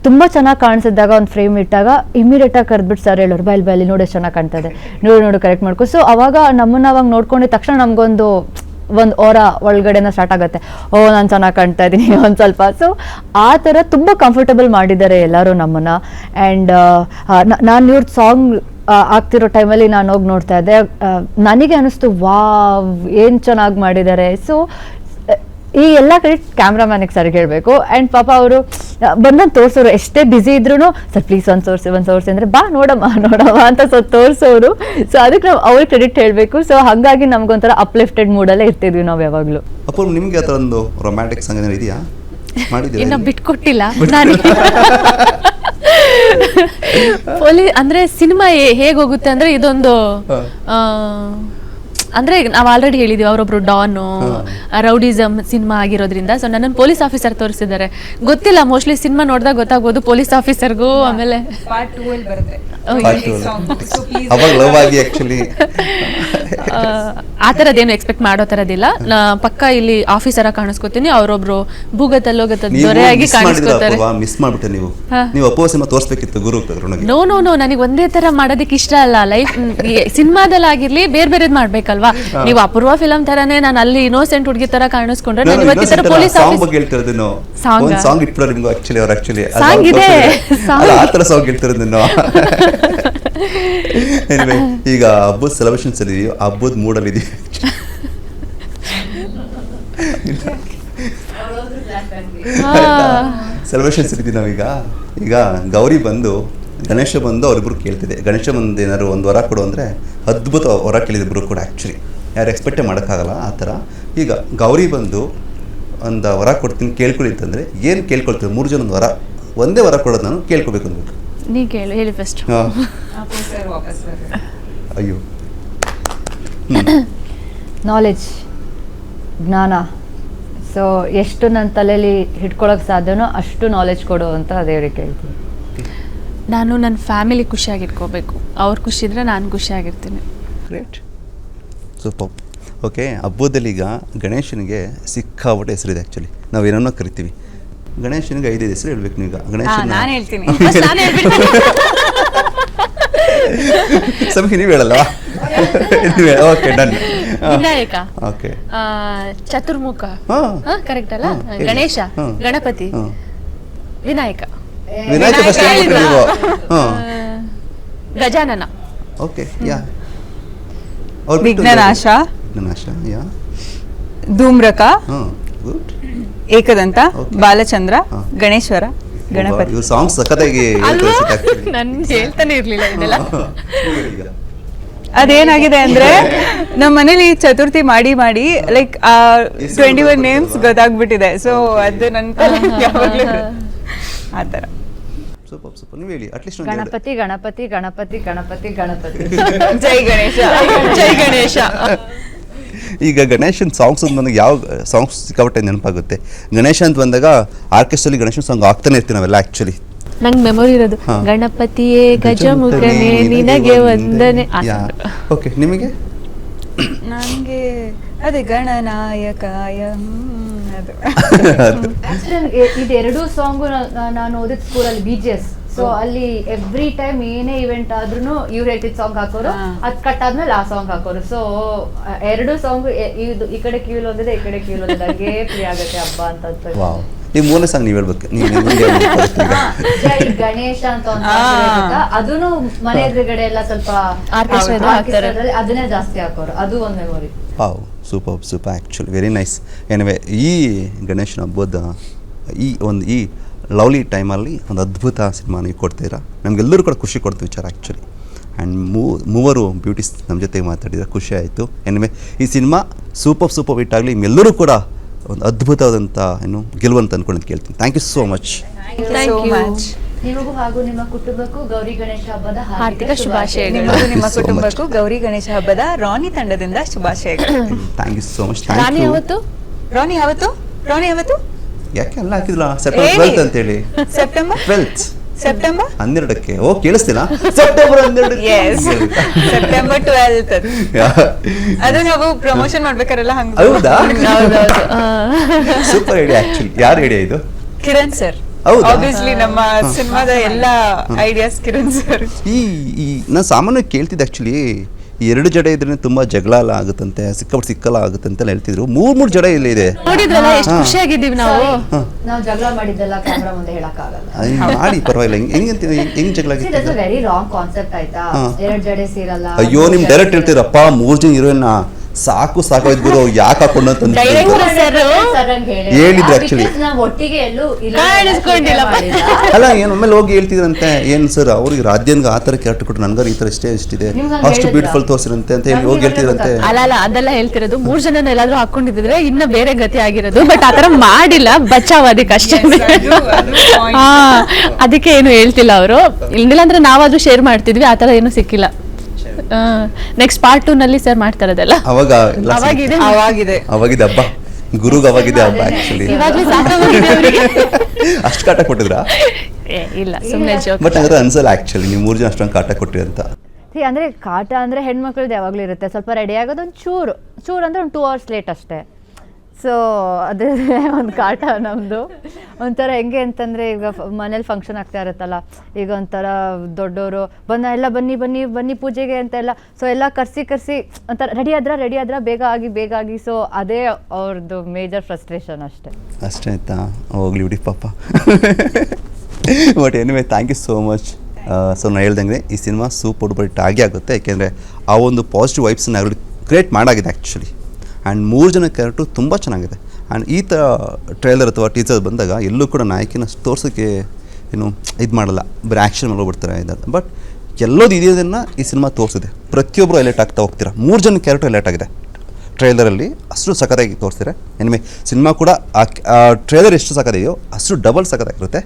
ತುಂಬ ಚೆನ್ನಾಗಿ ಕಾಣಿಸಿದಾಗ ಒಂದು ಫ್ರೇಮ್ ಇಟ್ಟಾಗ ಇಮಿಡಿಯೇಟಾಗಿ ಕರೆದ್ಬಿಟ್ಟು ಸರ್ ಹೇಳೋರು ಬೈಲಿ ನೋಡಿ ಎಷ್ಟು ಚೆನ್ನಾಗಿ ಕಾಣ್ತದೆ, ನೋಡು ಕರೆಕ್ಟ್ ಮಾಡ್ಕೊ. ಸೊ ಅವಾಗ ನಮ್ಮನ್ನು ಅವಾಗ ನೋಡ್ಕೊಂಡಿದ್ದ ತಕ್ಷಣ ನಮಗೊಂದು ಓರ ಒಳಗಡೆನ ಸ್ಟಾರ್ಟ್ ಆಗುತ್ತೆ, ಓ ನಾನು ಚೆನ್ನಾಗಿ ಕಾಣ್ತಾ ಇದ್ದೀನಿ ಒಂದು ಸ್ವಲ್ಪ. ಸೊ ಆ ಥರ ತುಂಬ ಕಂಫರ್ಟಬಲ್ ಮಾಡಿದ್ದಾರೆ ಎಲ್ಲರೂ ನಮ್ಮನ್ನು. ಆ್ಯಂಡ್ ನಾನು ಇವ್ರ ಸಾಂಗ್ ಆಗ್ತಿರೋ ಟೈಮಲ್ಲಿ ನಾನು ಹೋಗಿ ನೋಡ್ತಾ ಇದ್ದೆ, ನನಗೆ ಅನ್ನಿಸ್ತು ವಾವ್ ಏನು ಚೆನ್ನಾಗಿ ಮಾಡಿದ್ದಾರೆ. ಸೊ ಈ ಎಲ್ಲ ಕ್ರೆಡಿಟ್ ಕ್ಯಾಮ್ರಾಮ್ಯಾನಿಗೆ ಸರಿಗೆ ಹೇಳಬೇಕು. ಆ್ಯಂಡ್ ಪಾಪ ಅವರು ಬಂದಂದು ತೋರಿಸೋರು, ಎಷ್ಟೇ ಬ್ಯುಸಿ ಇದ್ರೂ ಸರ್ ಪ್ಲೀಸ್ ಒಂದು ತೋರಿಸಿ ಅಂದರೆ ಬಾ ನೋಡಮ್ಮ ಅಂತ ತೋರಿಸೋರು. ಸೊ ಅದಕ್ಕೆ ನಾವು ಅವ್ರಿಗೆ ಕ್ರೆಡಿಟ್ ಹೇಳಬೇಕು. ಸೊ ಹಾಗಾಗಿ ನಮ್ಗೊಂಥರ ಅಪ್ಲಿಫ್ಟೆಡ್ ಮೂಡಲ್ಲೇ ಇರ್ತಿದ್ವಿ ನಾವು ಯಾವಾಗಲೂ. ಅಪ್ಪ ನಿಮಗೆ ಆ ಥರ ಒಂದು ರೊಮ್ಯಾಂಟಿಕ್ ಸಾಂಗ್ ಏನಾದ್ರು ಇದೆಯಾ? ಇನ್ನು ಬಿಟ್ಕೊಟ್ಟಿಲ್ಲ ನಾನು. ಅಂದರೆ ಸಿನಿಮಾ ಹೇಗೆ ಹೋಗುತ್ತೆ ಅಂದರೆ ಇದೊಂದು ಅಂದರೆ ನಾವು ಆಲ್ರೆಡಿ ಹೇಳಿದ್ವಿ, ಅವರೊಬ್ರು ಡಾನು ರೌಡಿಸಮ್ ಸಿನಿಮಾ ಆಗಿರೋದ್ರಿಂದ. ಸೊ ನನ್ನನ್ನು ಪೊಲೀಸ್ ಆಫೀಸರ್ ತೋರಿಸಿದ್ದಾರೆ. ಗೊತ್ತಿಲ್ಲ, ಮೋಸ್ಟ್ಲಿ ಸಿನಿಮಾ ನೋಡಿದಾಗ ಗೊತ್ತಾಗ್ಬೋದು ಪೊಲೀಸ್ ಆಫೀಸರ್ಗೂ. ಆಮೇಲೆ ಆ ಥರದ್ದೇನು ಎಕ್ಸ್ಪೆಕ್ಟ್ ಮಾಡೋ ಥರದಿಲ್ಲ. ಪಕ್ಕ ಇಲ್ಲಿ ಆಫೀಸರ ಕಾಣಿಸ್ಕೊತೀನಿ, ಅವರೊಬ್ರು ಭೂಗತಲ್ಲೋ ದೊರೆಯಾಗಿ ಕಾಣಿಸ್ಕೊತಾರೆ. ಮಿಸ್ ಮಾಡ್ಬಿಟ್ಟೆ ನೀವು ಅಪ್ಪೋ ಸಿನಿಮಾ ತೋರಿಸ್ಬೇಕಿತ್ತು ಗುರು. ನೋ ನನಗೆ ಒಂದೇ ತರ ಮಾಡೋದಕ್ಕೆ ಇಷ್ಟ ಅಲ್ಲ. ಲೈಫ್ ಸಿನಿಮಾದಲ್ಲಿ ಆಗಿರ್ಲಿ ಬೇರೆ ಬೇರೆದ್ ಮಾಡ್ಬೇಕಲ್ವಾ. ನೀವು ಅಪೂರ್ವ ಫಿಲಂ ತರಾನೇ ನಾನು ಅಲ್ಲಿ ಇನ್ನೋಸೆಂಟ್ ಹುಡುಗಿ ತರ ಕಾಣಿಸ್ಕೊಂಡ್ರೆ ನಾನು ಇವತ್ತಿ ತರ ಪೊಲೀಸ್ ಸಾಂಗ್ ಇದೆ ಈಗ ಹಬ್ಬದ ಸೆಲೆಬ್ರೇಷನ್ಸ್ ಅಲ್ಲಿ ಹಬ್ಬದ ಮೂಡಲ್ಲಿ ಇದೀವಿ. ಸೆಲೆಬ್ರೇಷನ್ಸ್ ಇದ್ದೀವಿ ನಾವೀಗ. ಈಗ ಗೌರಿ ಬಂದು ಗಣೇಶ ಬಂದು ಅವರಿಬ್ರು ಕೇಳ್ತಿದೆ, ಗಣೇಶ ಬಂದು ಏನಾದ್ರು ಒಂದು ವರ ಕೊಡು ಅಂದರೆ ಅದ್ಭುತ ವರ ಕೇಳಿದಿಬ್ರು ಕೂಡ. ಆ್ಯಕ್ಚುಲಿ ಯಾರು ಎಕ್ಸ್ಪೆಕ್ಟೇ ಮಾಡೋಕ್ಕಾಗಲ್ಲ ಆ ಥರ. ಈಗ ಗೌರಿ ಬಂದು ಒಂದು ವರ ಕೊಡ್ತೀನಿ ಕೇಳ್ಕೊಳ್ಳಿ ಅಂತಂದರೆ ಏನು ಕೇಳ್ಕೊಳ್ತೀವಿ? 3 ಜನ ಒಂದು ವರ, ಒಂದೇ ವರ ಕೊಡೋದು ನಾನು ಕೇಳ್ಕೊಬೇಕು ಅಂದ್ಬಿಟ್ಟು. ನೀ ಕೇಳು, ಹೇಳಿ ಫಸ್ಟ್. ಅಯ್ಯೋ, ನಾಲೆಡ್ಜ್, ಜ್ಞಾನ. ಸೊ ಎಷ್ಟು ನನ್ನ ತಲೆಯಲ್ಲಿ ಹಿಡ್ಕೊಳಕ್ಕೆ ಸಾಧ್ಯನೋ ಅಷ್ಟು ನಾಲೆಡ್ಜ್ ಕೊಡು ಅಂತ ದೇವ್ರಿಗೆ ಕೇಳ್ತೀನಿ. ನಾನು ನನ್ನ ಫ್ಯಾಮಿಲಿ ಖುಷಿಯಾಗಿಟ್ಕೋಬೇಕು, ಅವ್ರು ಖುಷಿ ಇದ್ರೆ ನಾನು ಖುಷಿಯಾಗಿರ್ತೀನಿ. Great, super. ಓಕೆ, ಹಬ್ಬದಲ್ಲಿ ಈಗ ಗಣೇಶನಿಗೆ ಸಿಕ್ಕಾಪಟ್ಟೆ ಹೆಸರಿದೆ. ಆ್ಯಕ್ಚುಲಿ ನಾವು ಏನನ್ನೋ ಕರಿತೀವಿ. ಗಣೇಶನಿಗೆ 5 ಹೆಸರು ಹೇಳ್ಬೇಕು ನೀವು. ಈಗ ಗಣೇಶನ ನಾನು ಹೇಳ್ತೀನಿ. ಸಮಿ ನೀವು ಹೇಳಲ್ವಾ? Okay, done. Vinayaka, okay, Chaturmukha, correct ಅಲ್ಲ? ಗಣೇಶ, ಗಣಪತಿ, ವಿನಾಯಕ, ವಿನಾಯಕ ಫಸ್ಟ್ ಹೇಳ್ಬಿಟ್ರೆ ನೀವು. Gajanana, okay, yeah, Vighnanasha, yeah, Dhumraka, good, Ekadanta, Balachandra, Ganeshwara, Ganapati. ಇವ್ರ ಸಾಂಗ್ ಸಖತ್ತಾಗಿ ನಾನು ಹೇಳ್ತಾನೆ ಇರ್ಲಿಲ್ಲ ಇದೆಲ್ಲ. ಅದೇನಾಗಿದೆ ಅಂದ್ರೆ ನಮ್ಮ ಮನೇಲಿ ಚತುರ್ಥಿ ಮಾಡಿ ಲೈಕ್ 21 ನೇಮ್ಸ್ ಗೊತ್ತಾಗ್ಬಿಟ್ಟಿದೆ. ಸೊ ಅದು ನನ್ನ ಯಾವಾಗಲೂ ಆ ಥರ. ಸೂಪರ್, ನೀವು ಹೇಳಿ ಅಟ್ಲೀಸ್ಟ್. ಗಣಪತಿ ಗಣಪತಿ ಗಣಪತಿ ಗಣಪತಿ ಗಣಪತಿ. ಜೈ ಗಣೇಶ, ಜೈ ಗಣೇಶ. ಈಗ ಗಣೇಶನ್ ಸಾಂಗ್ಸ್ ಅಂತ ಬಂದಾಗ ಯಾವ ಸಾಂಗ್ಸ್ ಸಿಕ್ಕಾಪಟ್ಟೆ ನೆನಪಾಗುತ್ತೆ? ಗಣೇಶ ಅಂತ ಬಂದಾಗ ಆರ್ಕೆಸ್ಟ್ರಲ್ಲಿ ಗಣೇಶನ್ ಸಾಂಗ್ ಆಗ್ತಾನೆ ಇರ್ತೀವಿ ನಾವೆಲ್ಲ. ಆ್ಯಕ್ಚುಲಿ ನಂಗೆ ಮೆಮೊರಿ ಇರೋದು ಗಣಪತಿಯೇ ಗಜಮುಖನೇ ನಿನಗೆ ವಂದನೆ. ಓಕೆ, ನಿಮಗೆ? ನನಗೆ ಅದೇ ಗಣನಾಯಕಾಯ. ಇದೆರಡೂ ಸಾಂಗು ನಾನು ಓದಿದ ಸ್ಕೂಲಲ್ಲಿ BGS. ಸೊ ಅಲ್ಲಿ ಎವ್ರಿ ಟೈಮ್ ಏನೇ ಇವೆಂಟ್ ಆದ್ರೂ ಇವ್ರು ಹೇಳ್ತಿದ್ ಸಾಂಗ್ ಹಾಕೋರು, ಅದ್ ಕಟ್ ಆದ್ಮೇಲೆ ಆ ಸಾಂಗ್ ಹಾಕೋರು. ಸೊ 2 ಸಾಂಗ್ ಈ ಕಡೆ ಕಿವಿಲ್ ಓದಿದೆ, ಈ ಕಡೆ ಕಿವಿಲ್ ಓದಿದೆ, ಹಾಗೆ ಫ್ರೀ ಆಗುತ್ತೆ ಹಬ್ಬ ಅಂತ. ಈ 3ನೇ ಸಾಂಗ್ ನೀವು ಹೇಳ್ಬೇಕು. ಜೈ ಗಣೇಶ ಅಂತ ಅದನ್ನು ಮನೆ ಎದುರುಗಡೆ ಎಲ್ಲ ಸ್ವಲ್ಪ ಅದನ್ನೇ ಜಾಸ್ತಿ ಹಾಕೋರು. ಅದು ಒಂದು memory. Wow, super actually, very nice. Anyway, ಈ ಗಣೇಶನ ಹಬ್ಬದ ಈ ಲವ್ಲಿ ಟೈಮಲ್ಲಿ ಒಂದು ಅದ್ಭುತ ಸಿನಿಮಾ ನೀವು ಕೊಡ್ತೀರಾ. ನಮಗೆಲ್ಲರೂ ಕೂಡ ಖುಷಿ ಕೊಡ್ತೀವಿ ವಿಚಾರ ಆ್ಯಕ್ಚುಲಿ. ಆ್ಯಂಡ್ ಮೂವರು ಬ್ಯೂಟಿಸ್ ನಮ್ಮ ಜೊತೆಗೆ ಮಾತಾಡಿದ್ರೆ ಖುಷಿ ಆಯಿತು. ಎನಿವೆ ಈ ಸಿನಿಮಾ ಸೂಪರ್ ಹಿಟ್ ಆಗಲಿ, ನಿಮ್ಮೆಲ್ಲರೂ ಕೂಡ ಒಂದು ಅದ್ಭುತವಾದಂಥ ಗೆಲುವಂತ ಅಂದ್ಕೊಂಡು ಕೇಳ್ತೀನಿ. Thank you so much. Thank you. ನಿಮಗೂ ಹಾಗೂ ನಿಮ್ಮ ಕುಟುಂಬಕ್ಕೂ ಗೌರಿ ಗಣೇಶ ಹಬ್ಬದ ಹಾರ್ದಿಕ ಶುಭಾಶಯಗಳು. ನಿಮಗೂ ನಿಮ್ಮ Thank you so ಕುಟುಂಬಕ್ಕೂ Gauri Ganesha ಹಬ್ಬದ ರಾನಿ ತಂಡದಿಂದ ಶುಭಾಶಯಗಳು. Thank you so much. Rani thank you. ಯಾವತ್ತು? ರಾಣಿ ಯಾವತ್ತು ಯಾಕೆ ಎಲ್ಲ ಹಾಕಿದ್ಲ ಸೆಪ್ಟೆಂಬರ್ 12th ಅಂತೇಳಿ. ಸೆಪ್ಟೆಂಬರ್ 12ಕ್ಕೆ ಓ ಕೇಳಿಸ್ತಿಲ್ಲ, ಸೆಪ್ಟೆಂಬರ್ 12ಕ್ಕೆ. Yes. ಸೆಪ್ಟೆಂಬರ್ 12th ಅದು ನಾವು ಪ್ರಮೋಷನ್ ಮಾಡ್ಬೇಕಾರೆಲ್ಲ ಹಂಗ. ಹೌದಾ? ಹೌದೌದು. Super idea. ಆಕ್ಚುಲಿ ಯಾರ ಐಡಿಯಾ ಇದು? ಕಿರಣ್ ಸರ್. ಹೌದಾ? ಆಬ್ವಿಯಸ್ಲಿ ನಮ್ಮ ಸಿನಿಮಾದ ಎಲ್ಲ ಐಡಿಯಾಸ್ ಕಿರಣ್ ಸರ್. ಈ ನಾನು ಸಾಮಾನ್ಯವಾಗಿ ಕೇಳ್ತಿದ್ದೆ ಆ್ಯಕ್ಚುಲಿ, ಈ 2 ಜಡೆ ಇದ್ರೆ ತುಂಬ ಜಗಳ ಎಲ್ಲ ಆಗುತ್ತಂತೆ, ಸಿಕ್ಕಲ್ಲ ಆಗುತ್ತೆ ಅಂತೆಲ್ಲ ಹೇಳ್ತಿದ್ರು. 3 ಜಡೆ ಇಲ್ಲ ಇದೆ. ನೋಡಿದ್ರಲ್ಲ ಎಷ್ಟು ಖುಷಿಯಾಗಿದ್ದೀವಿ ನಾವು. ನಾವು ಜಗಳ ಮಾಡಿದ್ದೆಲ್ಲ ಕ್ಯಾಮ್ರಾ ಮುಂದೆ ಹೇಳಕ್ಕಾಗಲ್ಲ. ಮಾಡಿ ಪರವಾಗಿಲ್ಲ. ಹೆಂಗ್ ಜಗಳ ಆಗಿತ್ತು? ವೆರಿ ರಾಂಗ್ ಕಾನ್ಸೆಪ್ಟ್ ಆಯ್ತಾ. 2 ಜಡೆ ಸೇರಲ್ಲ. ಅಯ್ಯೋ ನಿಮ್ ಡೈರೆಕ್ಟ್ ಹೇಳ್ತೀರಪ್ಪ 3 ಜನ ಹೀರೋಯಿನ್ ಸಾಕಾಯ್ತು ಗುರು, ಯಾಕೆ ಹಾಕೊಂಡು ಅಂತ Director sir ಹೇಳಿದ್ರು actually. ನಾವು ಒಟ್ಟಿಗೆ ಎಲ್ಲೂ ಕಾಣಿಸ್ಕೊಂಡಿಲ್ಲಪ್ಪ. ಅಲ್ಲ ಏನು ಒಮ್ಮೆಲೆ ಹೋಗಿ ಹೇಳ್ತಿದ್ರಂತೆ, ಏನ್ ಸರ್ ಅವ್ರಿಗೆ ರಾಧ್ಯನ್ಗೆ ಆ ಥರ ಕ್ಯಾರೆಕ್ಟರ್ ಕೊಟ್ಟು ನನ್ಗಾರ ಈ ಥರ ಇಷ್ಟಿದೆ ಅಷ್ಟು ಬ್ಯೂಟಿಫುಲ್ ತೋರಿಸಿರಂತೆ ಅಂತ ಹೇಳಿ ಹೋಗಿ ಹೇಳ್ತಿದ್ರಂತೆ. ಅಲ್ಲ ಅದೆಲ್ಲ ಹೇಳ್ತಿರೋದು 3 ಜನ ಎಲ್ಲಾದ್ರೂ ಹಾಕೊಂಡಿದ್ರೆ ಇನ್ನ ಬೇರೆ ಗತಿ ಆಗಿರೋದು. ಬಟ್ ಆತರ ಮಾಡಿಲ್ಲ, ಬಚಾವ್ ಅದಕ್ಕೆ ಅಷ್ಟೇ. ಅದಕ್ಕೆ ಏನು ಹೇಳ್ತಿಲ್ಲ ಅವರು. ಇಲ್ಲ ಅಂದ್ರೆ ನಾವಾದ್ರೂ ಶೇರ್ ಮಾಡ್ತಿದ್ವಿ, ಆತರ ಏನು ಸಿಕ್ಕಿಲ್ಲ. ನೆಕ್ಸ್ಟ್ ಪಾರ್ಟ್ 2 ನಲ್ಲಿ ಸರ್ ಮಾಡ್ತಾರದೆಲ್ಲ. ಅವಾಗ ಎಲ್ಲ ಅವಾಗಿದೆ ಅವಾಗಿದೆ ಹಬ್ಬ, ಗುರುಗ್ ಅವಾಗಿದೆ ಹಬ್ಬ ಆಕ್ಚುಲಿ. ಇವಾಗ್ಲೂ ಸಾಕಾಗೋಗಿದೆ ಅವ್ರಿಗೆ. ಅಷ್ಟು ಕಾಟ ಕೊಟ್ಟಿದ್ರಾ? ಇಲ್ಲ ಸುಮ್ಮನೆ ಜೋಕ್. ಬಟ್ ಅಂದ್ರೆ ಅನ್ಸಲ್ಲ ಆಕ್ಚುಲಿ ನೀವು 3 ಜನ ಅಷ್ಟೊಂದು ಕಾಟ ಕೊಟ್ಟಿರಿ ಅಂತ. ಅಂದ್ರೆ ಕಾಟ ಅಂದ್ರೆ ಹೆಣ್ಮಕ್ಳದ್ದು ಯಾವಾಗ್ಲೂ ಇರುತ್ತೆ. ಸ್ವಲ್ಪ ರೆಡಿ ಆಗೋದು ಒಂದು ಚೂರು ಅಂದ್ರೆ ಒಂದು 2 hours ಲೇಟ್ ಅಷ್ಟೇ. ಸೊ ಅದೇ ಒಂದು ಕಾಟ ನಮ್ಮದು. ಒಂಥರ ಹೆಂಗೆ ಅಂತಂದರೆ, ಈಗ ಮನೇಲಿ ಫಂಕ್ಷನ್ ಆಗ್ತಾ ಇರುತ್ತಲ್ಲ, ಈಗ ಒಂಥರ ದೊಡ್ಡವರು ಎಲ್ಲ ಬನ್ನಿ ಪೂಜೆಗೆ ಅಂತೆಲ್ಲ. ಸೊ ಎಲ್ಲ ಕರ್ಸಿ ಒಂಥರ ರೆಡಿ ಆದ್ರ ಬೇಗ ಆಗಿ. ಸೊ ಅದೇ ಅವ್ರದ್ದು ಮೇಜರ್ ಫ್ರಸ್ಟ್ರೇಷನ್ ಅಷ್ಟೇ ಆಯ್ತಾ? ಹೋಗ್ಲಿ ಬಿಡಿ ಪಾಪ. But anyway thank you so much. So ನಾನು ಹೇಳ್ದಂಗೆ ಈ ಸಿನಿಮಾ ಸೂಪರ್ ಡೂಪರ್ ಹಿಟ್ ಆಗುತ್ತೆ, ಯಾಕೆಂದರೆ ಆ ಒಂದು ಪಾಸಿಟಿವ್ ವೈಬ್ಸನ್ನ ಆಲ್ರೆಡಿ ಕ್ರಿಯೇಟ್ ಮಾಡಾಗಿದೆ ಆ್ಯಕ್ಚುಲಿ. ಆ್ಯಂಡ್ 3 ಜನ ಕ್ಯಾರೆಕ್ಟ್ರು ತುಂಬ ಚೆನ್ನಾಗಿದೆ. ಆ್ಯಂಡ್ ಈ ಥರ ಟ್ರೈಲರ್ ಅಥವಾ ಟೀಸರ್ ಬಂದಾಗ ಎಲ್ಲೂ ಕೂಡ ನಾಯಕಿನ ತೋರ್ಸೋಕ್ಕೆ ಇದು ಮಾಡಲ್ಲ, ಬರೀ ಆ್ಯಕ್ಷನ್ ಮೇಲೆ ಹೋಗ್ಬಿಡ್ತಾರೆ ಇದ್ದಾರೆ. ಬಟ್ ಎಲ್ಲೋದು ಇದೆಯೋದನ್ನು ಈ ಸಿನಿಮಾ ತೋರಿಸಿದೆ. ಪ್ರತಿಯೊಬ್ಬರು ಹೈಲೈಟ್ ಆಗ್ತಾ ಹೋಗ್ತೀರಾ. 3 ಜನ ಕ್ಯಾರೆಕ್ಟರ್ ಹೈಲೈಟ್ ಆಗಿದೆ ಟ್ರೈಲರಲ್ಲಿ, ಅಷ್ಟು ಸಖತ್ತಾಗಿ ತೋರಿಸ್ತಾರೆ. ಎನಿಮೆ ಸಿನಿಮಾ ಕೂಡ ಆ ಟ್ರೈಲರ್ ಎಷ್ಟು ಸಖತ್ತಾಗಿದೆಯೋ ಅಷ್ಟು ಡಬಲ್ ಸಖತ್ತಾಗಿರುತ್ತೆ.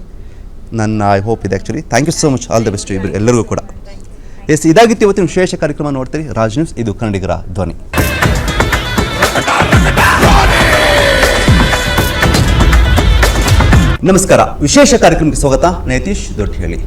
ನನ್ನ ಐ ಹೋಪ್ ಇದೆ actually. Thank you so much. All the best ಎಲ್ಲರಿಗೂ ಕೂಡ. ಇದಾಗಿತ್ತು ಇವತ್ತಿನ ವಿಶೇಷ ಕಾರ್ಯಕ್ರಮ. ನೋಡ್ತೀರಿ ರಾಜ್ ನ್ಯೂಸ್, ಇದು ಕನ್ನಡಿಗರ ಧ್ವನಿ. ನಮಸ್ಕಾರ, ವಿಶೇಷ ಕಾರ್ಯಕ್ರಮಕ್ಕೆ ಸ್ವಾಗತ. ನೈತೀಶ್ ದೊಡ್ಡಹಳ್ಳಿ.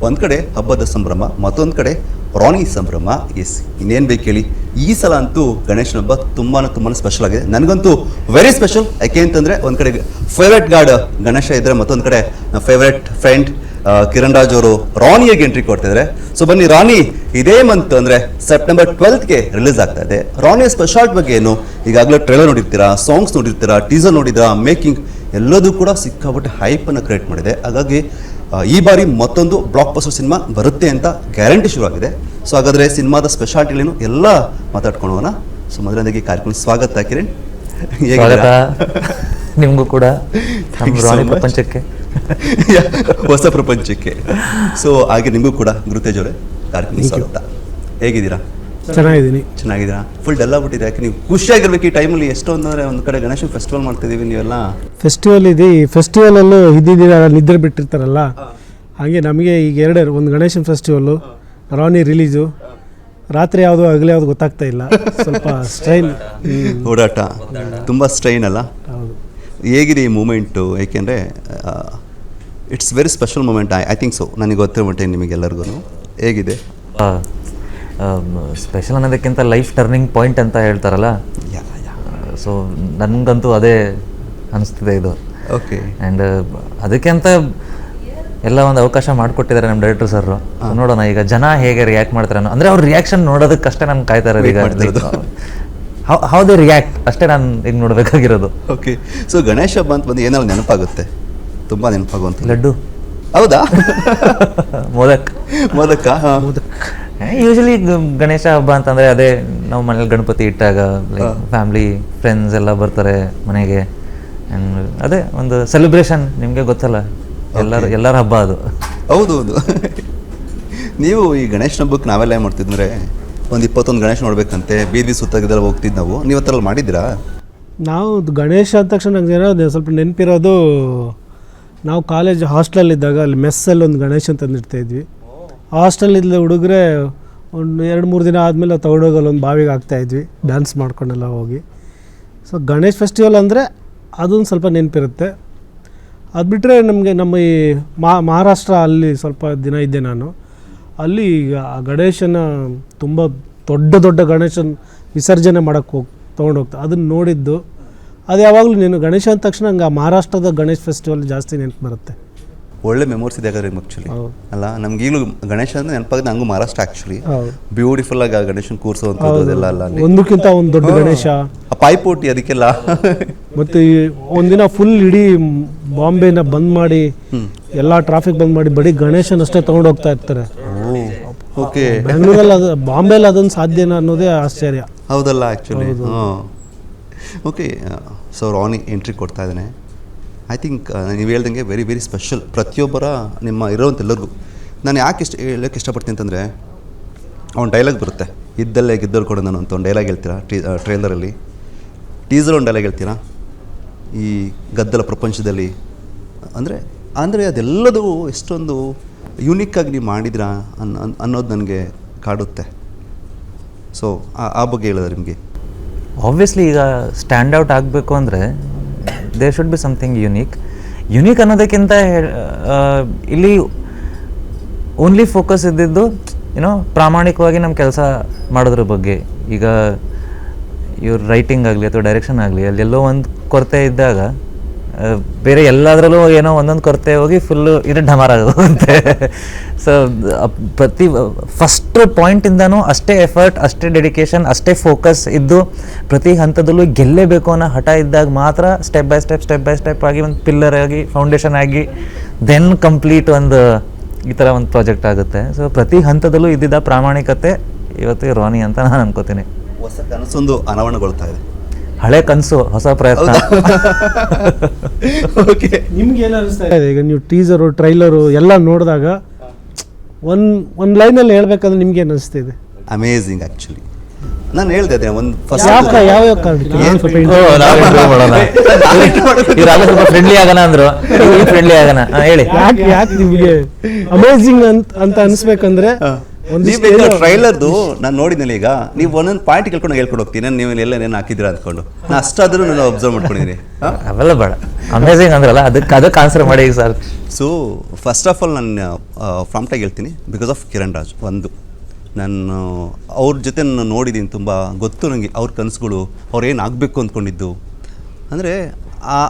ಒಂದು ಕಡೆ ಹಬ್ಬದ ಸಂಭ್ರಮ, ಮತ್ತೊಂದು ಕಡೆ ರಾಣಿ ಸಂಭ್ರಮ. ಎಸ್, ಇನ್ನೇನು ಬೇಕು ಹೇಳಿ. ಈ ಸಲ ಅಂತೂ ಗಣೇಶನ ಹಬ್ಬ ತುಂಬಾ ಸ್ಪೆಷಲ್ ಆಗಿದೆ. ನನಗಂತೂ ವೆರಿ ಸ್ಪೆಷಲ್. ಯಾಕೆ ಅಂತಂದರೆ ಒಂದು ಕಡೆ ಫೇವ್ರೆಟ್ ಗಾಡ್ ಗಣೇಶ ಇದ್ದರೆ, ಮತ್ತೊಂದು ಕಡೆ ಫೇವ್ರೆಟ್ ಫ್ರೆಂಡ್ ಕಿರಣ್ ರಾಜ್ ಅವರು ರಾಣಿಯಾಗಿ ಎಂಟ್ರಿ ಕೊಡ್ತಿದ್ದಾರೆ. ಸೊ ಬನ್ನಿ, ರಾಣಿ ಇದೇ ಮಂತ್ ಅಂದರೆ ಸೆಪ್ಟೆಂಬರ್ 12ಗೆ ರಿಲೀಸ್ ಆಗ್ತಾ ಇದೆ. ರಾಣಿಯ ಸ್ಪೆಷಾಲಿಟಿ ಬಗ್ಗೆ ಏನು? ಈಗಾಗಲೇ ಟ್ರೈಲರ್ ನೋಡಿರ್ತೀರಾ, ಸಾಂಗ್ಸ್ ನೋಡಿರ್ತೀರಾ, ಟೀಸರ್ ನೋಡಿದ್ರಾ, ಮೇಕಿಂಗ್ ಎಲ್ಲದೂ ಕೂಡ ಸಿಕ್ಕಾಪಟ್ಟೆ ಹೈಪನ್ನು ಕ್ರಿಯೇಟ್ ಮಾಡಿದೆ. ಹಾಗಾಗಿ ಈ ಬಾರಿ ಮತ್ತೊಂದು ಬ್ಲಾಕ್ ಬಸ್ಟರ್ ಸಿನಿಮಾ ಬರುತ್ತೆ ಅಂತ ಗ್ಯಾರಂಟಿ ಶುರುವಾಗಿದೆ. ಸೊ ಹಾಗಾದರೆ ಸಿನಿಮಾದ ಸ್ಪೆಷಾಲಿಟಿಗಳೇನು ಎಲ್ಲ ಮಾತಾಡ್ಕೊಂಡು ಹೋಗೋಣ. ಸೊ ಮೊದಲನೇದಾಗಿ ಕಾರ್ಯಕ್ರಮ ಸ್ವಾಗತ ಕಿರಣ್. ಸ್ವಾಗತ ನಿಮಗೂ ಕೂಡ ರಾಣಿ ಪ್ರಪಂಚಕ್ಕೆ, ಹೊಸ ಪ್ರಪಂಚಕ್ಕೆ. ಸೊ ಹಾಗೆ ನಿಮಗೂ ಕೂಡ ಗುರುತೇಜ್ ಅವರೇ ಕಾರ್ಯಕ್ರಮ ಸ್ವಾಗತ. ಹೇಗಿದ್ದೀರಾ? ಚೆನ್ನಾಗಿದ್ದೀರಾ? ಫುಲ್ ಡಲ್ ಆಗ್ಬಿಟ್ಟಿದೆ. ಯಾಕೆ ನೀವು ಖುಷಿಯಾಗಿರ್ಬೇಕು ಈ ಟೈಮಲ್ಲಿ. ಎಷ್ಟೊಂದು ಅಂದರೆ ಒಂದು ಕಡೆ ಗಣೇಶನ ಫೆಸ್ಟಿವಲ್ ಮಾಡ್ತಿದ್ದೀವಿ, ನೀವೆಲ್ಲ ಫೆಸ್ಟಿವಲ್ ಇದೆ. ಈ ಫೆಸ್ಟಿವಲಲ್ಲೂ ಇದ್ದಿದ್ದೀರ ನಿದ್ರೆ ಬಿಟ್ಟಿರ್ತಾರಲ್ಲ, ಹಾಗೆ ನಮಗೆ ಈಗ ಒಂದು ಗಣೇಶನ ಫೆಸ್ಟಿವಲ್ಲು, ರಾಣಿ ರಿಲೀಸು, ರಾತ್ರಿ ಯಾವುದು ಹಗಲು ಯಾವುದು ಗೊತ್ತಾಗ್ತಾ ಇಲ್ಲ. ಸ್ವಲ್ಪ ಸ್ಟ್ರೈನ್ ಓಡಾಟ, ತುಂಬ ಸ್ಟ್ರೈನ್ ಅಲ್ಲ? ಹೌದು. ಹೇಗಿದೆ ಈ ಮೂಮೆಂಟು? ಏಕೆಂದರೆ it's very special moment. I think so. ನನಗೆ ಗೊತ್ತಿರೋ ಮಟ್ಟಿಗೆ ನಿಮಗೆಲ್ಲರಿಗೂ ಹೇಗಿದೆ? ಸ್ಪೆಷಲ್ ಅನ್ನೋದಕ್ಕಿಂತ ಲೈಫ್ ಟರ್ನಿಂಗ್ ಪಾಯಿಂಟ್ ಅಂತ ಹೇಳ್ತಾರಲ್ಲ, ಸೊ ನನಗಂತೂ ಅದೇ ಅನಿಸ್ತಿದೆ ಇದು. ಓಕೆ. ಆ್ಯಂಡ್ ಅದಕ್ಕೆ ಅಂತ ಎಲ್ಲ ಒಂದು ಅವಕಾಶ ಮಾಡಿಕೊಟ್ಟಿದ್ದಾರೆ ನಮ್ಮ ಡೈರೆಕ್ಟರ್ ಸರ್. ನೋಡೋಣ ಈಗ ಜನ ಹೇಗೆ ರಿಯಾಕ್ಟ್ ಮಾಡ್ತಾರೆ ಅಂದರೆ ಅವ್ರ ರಿಯಾಕ್ಷನ್ ನೋಡೋದಕ್ಕಷ್ಟೇ ನಾನು ಕಾಯ್ತಾ ಇರೋದು. ಈಗ ಹೌ ದೇ ರಿಯಾಕ್ಟ್ ಅಷ್ಟೇ ನಾನು ಈಗ ನೋಡಬೇಕಾಗಿರೋದು. ಓಕೆ. ಸೊ ಗಣೇಶ ಹಬ್ಬ ಅಂತ ಬಂದು ಏನಾದ್ರು ನೆನಪಾಗುತ್ತೆ? ತುಂಬ ನೆನಪಾಗುವಂಥ ಲಡ್ಡು. ಹೌದಾ? ಮೋದಕ. ಯೂಶಲಿ ಗಣೇಶ ಹಬ್ಬ ಅಂತಂದರೆ ಅದೇ ನಾವು ಮನೇಲಿ ಗಣಪತಿ ಇಟ್ಟಾಗ ಫ್ಯಾಮ್ಲಿ ಫ್ರೆಂಡ್ಸ್ ಎಲ್ಲ ಬರ್ತಾರೆ ಮನೆಗೆ. ಆ್ಯಂಡ್ ಅದೇ ಒಂದು ಸೆಲೆಬ್ರೇಷನ್, ನಿಮಗೆ ಗೊತ್ತಲ್ಲ, ಎಲ್ಲರ ಹಬ್ಬ ಅದು. ಹೌದು. ನೀವು ಈ ಗಣೇಶ ಹಬ್ಬಕ್ಕೆ ನಾವೆಲ್ಲ ಏನು ಮಾಡ್ತಿದ್ರೆ ಒಂದು 21 ಗಣೇಶ ನೋಡ್ಬೇಕಂತೆ ಬೀದಿ ಸುತ್ತಾಗಿದ್ದೆಲ್ಲ ಹೋಗ್ತಿದ್ದು ನಾವು. ನೀವು ಆ ಥರ ಎಲ್ಲ ಮಾಡಿದ್ದೀರಾ? ನಾವು ಗಣೇಶ ಅಂದ ತಕ್ಷಣ ನಂಗೆ ಏನೋ ಸ್ವಲ್ಪ ನೆನಪಿರೋದು, ನಾವು ಕಾಲೇಜ್ ಹಾಸ್ಟೆಲಲ್ಲಿದ್ದಾಗ ಅಲ್ಲಿ ಮೆಸ್ಸಲ್ಲಿ ಒಂದು ಗಣೇಶ ತಂದಿಡ್ತಾಯಿದ್ವಿ. ಹಾಸ್ಟೆಲಿಂದ ಹುಡುಗರೆ ಒಂದು 2-3 ದಿನ ಆದಮೇಲೆ ತಗೊಂಡೋಗಲ್ಲ ಒಂದು ಬಾವಿಗೆ ಹಾಕ್ತಾಯಿದ್ವಿ ಡ್ಯಾನ್ಸ್ ಮಾಡ್ಕೊಂಡೆಲ್ಲ ಹೋಗಿ. ಸೊ ಗಣೇಶ್ ಫೆಸ್ಟಿವಲ್ ಅಂದರೆ ಅದೊಂದು ಸ್ವಲ್ಪ ನೆನಪಿರುತ್ತೆ. ಅದು ಬಿಟ್ಟರೆ ನಮಗೆ ನಮ್ಮ ಈ ಮಹಾರಾಷ್ಟ್ರ ಅಲ್ಲಿ ಸ್ವಲ್ಪ ದಿನ ಇದ್ದೆ ನಾನು. ಅಲ್ಲಿ ಈಗ ಆ ಗಣೇಶನ ತುಂಬ ದೊಡ್ಡ ಗಣೇಶನ ವಿಸರ್ಜನೆ ಮಾಡೋಕ್ಕೆ ತೊಗೊಂಡೋಗ್ತಾ ಅದನ್ನು ನೋಡಿದ್ದು. ಅದು ಯಾವಾಗಲೂ ನೀನು ಗಣೇಶ ಅಂದ ತಕ್ಷಣ ಹಂಗೆ ಆ ಮಹಾರಾಷ್ಟ್ರದ ಗಣೇಶ್ ಫೆಸ್ಟಿವಲ್ ಜಾಸ್ತಿ ನೆನಪು ಬರುತ್ತೆ. ಒಳ್ಳೆ ಮೆಮೊರೀಸ್ ಇದೆ ಹಾಗಾದ್ರೆ ಆ್ಯಕ್ಚುಲಿ ಅಲ್ಲ. ನಮ್ಗೆ ಈಗಲೂ ಗಣೇಶ ಅಂದರೆ ನೆನಪಾಗಿದೆ ನಂಗೂ ಮಹಾರಾಷ್ಟ್ರ ಆ್ಯಕ್ಚುಲಿ. ಬ್ಯೂಟಿಫುಲ್ ಆಗಿ ಗಣೇಶನ ಕೂರಿಸುವಂಥದ್ದೆಲ್ಲ ಅಲ್ಲ, ಒಂದಕ್ಕಿಂತ ಒಂದು ದೊಡ್ಡ ಗಣೇಶ, ಆ ಪಾಯ್ಪೋಟಿ ಅದಕ್ಕೆಲ್ಲ. ಮತ್ತು ಒಂದಿನ ಫುಲ್ ಇಡೀ ಬಾಂಬೆನ ಬಂದ್ ಮಾಡಿ ಎಲ್ಲ ಟ್ರಾಫಿಕ್ ಬಂದ್ ಮಾಡಿ ಬರೀ ಗಣೇಶನ ಅಷ್ಟೇ ತಗೊಂಡು ಹೋಗ್ತಾ ಇರ್ತಾರೆ. ಓಕೆ, ಬೆಂಗಳೂರಲ್ಲಿ ಅದು, ಬಾಂಬೆಲಿ ಅದೊಂದು ಸಾಧ್ಯನಾ ಅನ್ನೋದೇ ಆಶ್ಚರ್ಯ. ಹೌದಲ್ಲ actually. Okay, so Rani entry ಕೊಡ್ತಾ ಇದ್ದಾನೆ. ಐ ಥಿಂಕ್ ನೀವು ಹೇಳ್ದಂಗೆ ವೆರಿ ವೆರಿ ಸ್ಪೆಷಲ್ ಪ್ರತಿಯೊಬ್ಬರ ನಿಮ್ಮ ಇರೋವಂಥ ಎಲ್ಲರಿಗೂ. ನಾನು ಯಾಕೆ ಹೇಳೋಕ್ಕೆ ಇಷ್ಟಪಡ್ತೀನಿ ಅಂತಂದರೆ, ಅವ್ನು ಡೈಲಾಗ್ ಬರುತ್ತೆ, ಇದ್ದಲ್ಲೇ ಗೆದ್ದವ್ರು ಕೊಡು ನಾನು ಅಂತ ಒಂದು ಡೈಲಾಗ್ ಹೇಳ್ತೀರಾ ಟ್ರೇಲರಲ್ಲಿ. ಟೀಸರ್ ಒಂದು ಡೈಲಾಗ್ ಹೇಳ್ತೀರಾ, ಈ ಗದ್ದಲ ಪ್ರಪಂಚದಲ್ಲಿ ಅಂದರೆ ಅದೆಲ್ಲದೂ ಎಷ್ಟೊಂದು ಯೂನಿಕ್ಕಾಗಿ ನೀವು ಮಾಡಿದ್ರಾ ಅನ್ನೋದು ನನಗೆ ಕಾಡುತ್ತೆ. ಸೊ ಆ ಬಗ್ಗೆ ಹೇಳಿದ್ರೆ ನಿಮಗೆ ಆಬ್ವಿಯಸ್ಲಿ ಈಗ ಸ್ಟ್ಯಾಂಡ್ ಔಟ್ ಆಗಬೇಕು ಅಂದರೆ there should be something unique ಅನ್ನೋದಕ್ಕಿಂತ ಇಲ್ಲಿ ಓನ್ಲಿ ಫೋಕಸ್ ಇದ್ದಿದ್ದು ಪ್ರಾಮಾಣಿಕವಾಗಿ ನಮ್ಮ ಕೆಲಸ ಮಾಡೋದ್ರ ಬಗ್ಗೆ. ಈಗ ಇವ್ರ ರೈಟಿಂಗ್ ಆಗಲಿ ಅಥವಾ ಡೈರೆಕ್ಷನ್ ಆಗಲಿ ಅಲ್ಲೆಲ್ಲೋ ಒಂದು ಕೊರತೆ ಇದ್ದಾಗ ಬೇರೆ ಎಲ್ಲದರಲ್ಲೂ ಏನೋ ಒಂದೊಂದು ಕೊರತೆ ಹೋಗಿ ಫುಲ್ಲು ಡಮಾರ್ ಆಗುತ್ತೆ. ಸೊ ಪ್ರತಿ ಫಸ್ಟ್ ಪಾಯಿಂಟಿಂದನೂ ಅಷ್ಟೇ ಎಫರ್ಟ್, ಅಷ್ಟೇ ಡೆಡಿಕೇಶನ್, ಅಷ್ಟೇ ಫೋಕಸ್ ಇದ್ದು ಪ್ರತಿ ಹಂತದಲ್ಲೂ ಗೆಲ್ಲೇಬೇಕು ಅನ್ನೋ ಹಠ ಇದ್ದಾಗ ಮಾತ್ರ ಸ್ಟೆಪ್ ಬೈ ಸ್ಟೆಪ್ ಆಗಿ ಒಂದು ಪಿಲ್ಲರ್ ಆಗಿ ಫೌಂಡೇಶನ್ ಆಗಿ ದೆನ್ ಕಂಪ್ಲೀಟ್ ಒಂದು ಈ ಥರ ಒಂದು ಪ್ರಾಜೆಕ್ಟ್ ಆಗುತ್ತೆ. ಸೊ ಪ್ರತಿ ಹಂತದಲ್ಲೂ ಇದ್ದಿದ್ದ ಪ್ರಾಮಾಣಿಕತೆ ಇವತ್ತು ರಾನಿ ಅಂತ ನಾನು ಅನ್ಕೋತೀನಿ. ಹೊಸ ಕನಸೊಂದು ಅನಾವರಣಗೊಳ್ತಾ ಇದೆ, ಹಳೆ ಕನಸು ಹೊಸ ಪ್ರಯತ್ನ. ಓಕೆ, ನಿಮ್ಗೆ ಏನು ಅನಿಸ್ತಾ ಇದೆ ಈಗ ನೀವು ಟೀಸರು ಟ್ರೈಲರು ಎಲ್ಲ ನೋಡಿದಾಗ ಒಂದು ಲೈನಲ್ಲಿ ಹೇಳ್ಬೇಕಂದ್ರೆ ನಿಮ್ಗೆ ಏನು ಅನಿಸ್ತಿದೆ? Amazing actually. ನಾನು ಹೇಳ್ತಾ ಇದ್ದೇನೆ ಒಂದು ಫಸ್ಟ್ ಯಾವ ಸ್ವಲ್ಪ ಫ್ರೆಂಡ್ಲಿ ಆಗೋಣ ಅಂದ್ರು, ಫ್ರೆಂಡ್ಲಿ ಆಗೋಣ ಹೇಳಿ. ಯಾಕೆ ನಿಮಗೆ ಅಮೇಝಿಂಗ್ ಅಂತ ಅನಿಸ್ಬೇಕಂದ್ರೆ ಟ್ರೈಲರ್ದು ನಾನು ನೋಡಿದ್ನಲ್ಲಿ. ಈಗ ನೀವು ಒಂದೊಂದು ಪಾಯಿಂಟ್ ಕೇಳ್ಕೊಂಡು ಹೇಳ್ಕೊಂಡು ಹೋಗ್ತೀನಿ, ನೀವು ಎಲ್ಲ ಏನೇನು ಹಾಕಿದ್ದೀರಾ ಅಂದ್ಕೊಂಡು ನಾನು ಅಷ್ಟಾದರೂ ನಾನು ಅಬ್ಸರ್ವ್ ಮಾಡ್ಕೊಂಡಿದ್ದೀನಿ. ಅವೆಲ್ಲ ಬೇಡ, ಅಮೇಝಿಂಗ್ ಅಂದ್ರಲ್ಲ ಅದಕ್ಕೆ ಆನ್ಸರ್ ಮಾಡಿ sir. So first of all ನಾನು ಫ್ರಾಂಪ್ಟಾಗಿ ಹೇಳ್ತೀನಿ, ಬಿಕಾಸ್ ಆಫ್ ಕಿರಣ್ ರಾಜ್. ಒಂದು ನಾನು ಅವ್ರ ಜೊತೆ ನಾನು ನೋಡಿದ್ದೀನಿ, ತುಂಬ ಗೊತ್ತು ನನಗೆ ಅವ್ರ ಕನಸುಗಳು, ಅವ್ರು ಏನು ಆಗಬೇಕು ಅಂದ್ಕೊಂಡಿದ್ದು. ಅಂದರೆ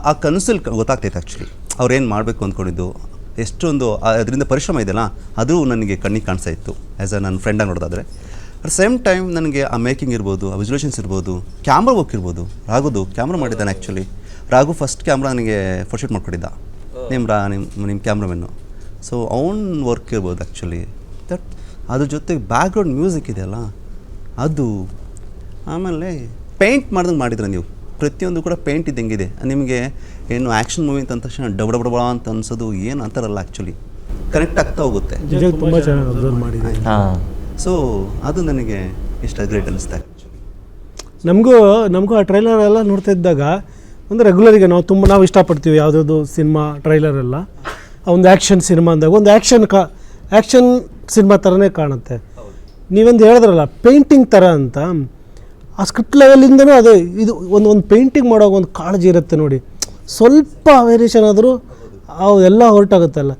ಆ ಕನಸಲ್ಲಿ ಗೊತ್ತಾಗ್ತೈತೆ ಆ್ಯಕ್ಚುಲಿ ಅವ್ರೇನು ಮಾಡಬೇಕು ಅಂದ್ಕೊಂಡಿದ್ದು, ಎಷ್ಟೊಂದು ಅದರಿಂದ ಪರಿಶ್ರಮ ಇದೆಯಲ್ಲ ಅದು ನನಗೆ ಕಣ್ಣಿಗೆ ಕಾಣಿಸ್ತಾ ಇತ್ತು ಆ್ಯಸ್ ನನ್ನ ಫ್ರೆಂಡಾಗಿ ನೋಡೋದಾದರೆ. ಅಟ್ ಸೇಮ್ ಟೈಮ್ ನನಗೆ ಆ ಮೇಕಿಂಗ್ ಇರ್ಬೋದು, ಆ ವಿಜುಲೇಷನ್ಸ್ ಇರ್ಬೋದು, ಕ್ಯಾಮ್ರಾ ವರ್ಕ್ ಇರ್ಬೋದು. ರಾಘುದು ಕ್ಯಾಮ್ರಾ ಮಾಡಿದ್ದಾನೆ ಆ್ಯಕ್ಚುಲಿ. ರಾಘು ಫಸ್ಟ್ ಕ್ಯಾಮ್ರಾ ನನಗೆ ಫೋಟೋಶೂಟ್ ಮಾಡ್ಕೊಟ್ಟಿದ್ದ, ನಿಮ್ಮ ಕ್ಯಾಮ್ರಾಮೆನ್ನು. ಸೊ ಅವ್ನ ವರ್ಕ್ ಇರ್ಬೋದು ಆ್ಯಕ್ಚುಲಿ. ದಟ್ ಅದ್ರ ಜೊತೆಗೆ ಬ್ಯಾಕ್ಗ್ರೌಂಡ್ ಮ್ಯೂಸಿಕ್ ಇದೆಯಲ್ಲ ಅದು. ಆಮೇಲೆ ಪೇಂಟ್ ಮಾಡ್ದಂಗೆ ಮಾಡಿದ್ರೆ ನೀವು ಪ್ರತಿಯೊಂದು ಕೂಡ ಪೇಂಟ್ ಇದ್ದಂಗಿದೆ. ನಿಮಗೆ ಏನು ಆ್ಯಕ್ಷನ್ ಮೂವಿ ಅಂತ ತಕ್ಷಣ ಡಬಡ ಅಂತ ಅನ್ಸೋದು ಏನು ಅಂತಾರಲ್ಲ, ಆ್ಯಕ್ಚುಲಿ ಕನೆಕ್ಟ್ ಆಗ್ತಾ ಹೋಗುತ್ತೆ. ತುಂಬ ಚೆನ್ನಾಗಿ ಅಬ್ಸರ್ವ್ ಮಾಡಿದೆ. ಸೊ ಅದು ನನಗೆ ಇಷ್ಟ ಗ್ರೇಟ್ ಅನ್ನಿಸ್ತಾ. ನಮಗೂ ಆ ಟ್ರೈಲರ್ ಎಲ್ಲ ನೋಡ್ತಾ ಇದ್ದಾಗ ಒಂದು ರೆಗ್ಯುಲರಿಗೆ ನಾವು ಇಷ್ಟಪಡ್ತೀವಿ ಯಾವುದಾದ್ರು ಸಿನಿಮಾ ಟ್ರೈಲರೆಲ್ಲ. ಒಂದು ಆ್ಯಕ್ಷನ್ ಸಿನಿಮಾ ಅಂದಾಗ ಒಂದು ಆ್ಯಕ್ಷನ್ ಸಿನಿಮಾ ಥರನೇ ಕಾಣುತ್ತೆ. ನೀವೊಂದು ಹೇಳಿದ್ರಲ್ಲ ಪೇಂಟಿಂಗ್ ಥರ ಅಂತ, ಆ ಸ್ಕ್ರಿಪ್ಟ್ ಲೆವೆಲಿಂದನೂ ಅದು ಇದು ಒಂದು ಪೇಂಟಿಂಗ್ ಮಾಡೋವಾಗ ಒಂದು ಕಾಳಜಿ ಇರುತ್ತೆ ನೋಡಿ. ಸ್ವಲ್ಪ ವೇರಿಯೇಷನ್ ಆದರೂ ಅವೆಲ್ಲ ಹೊರಟಾಗುತ್ತಲ್ಲ.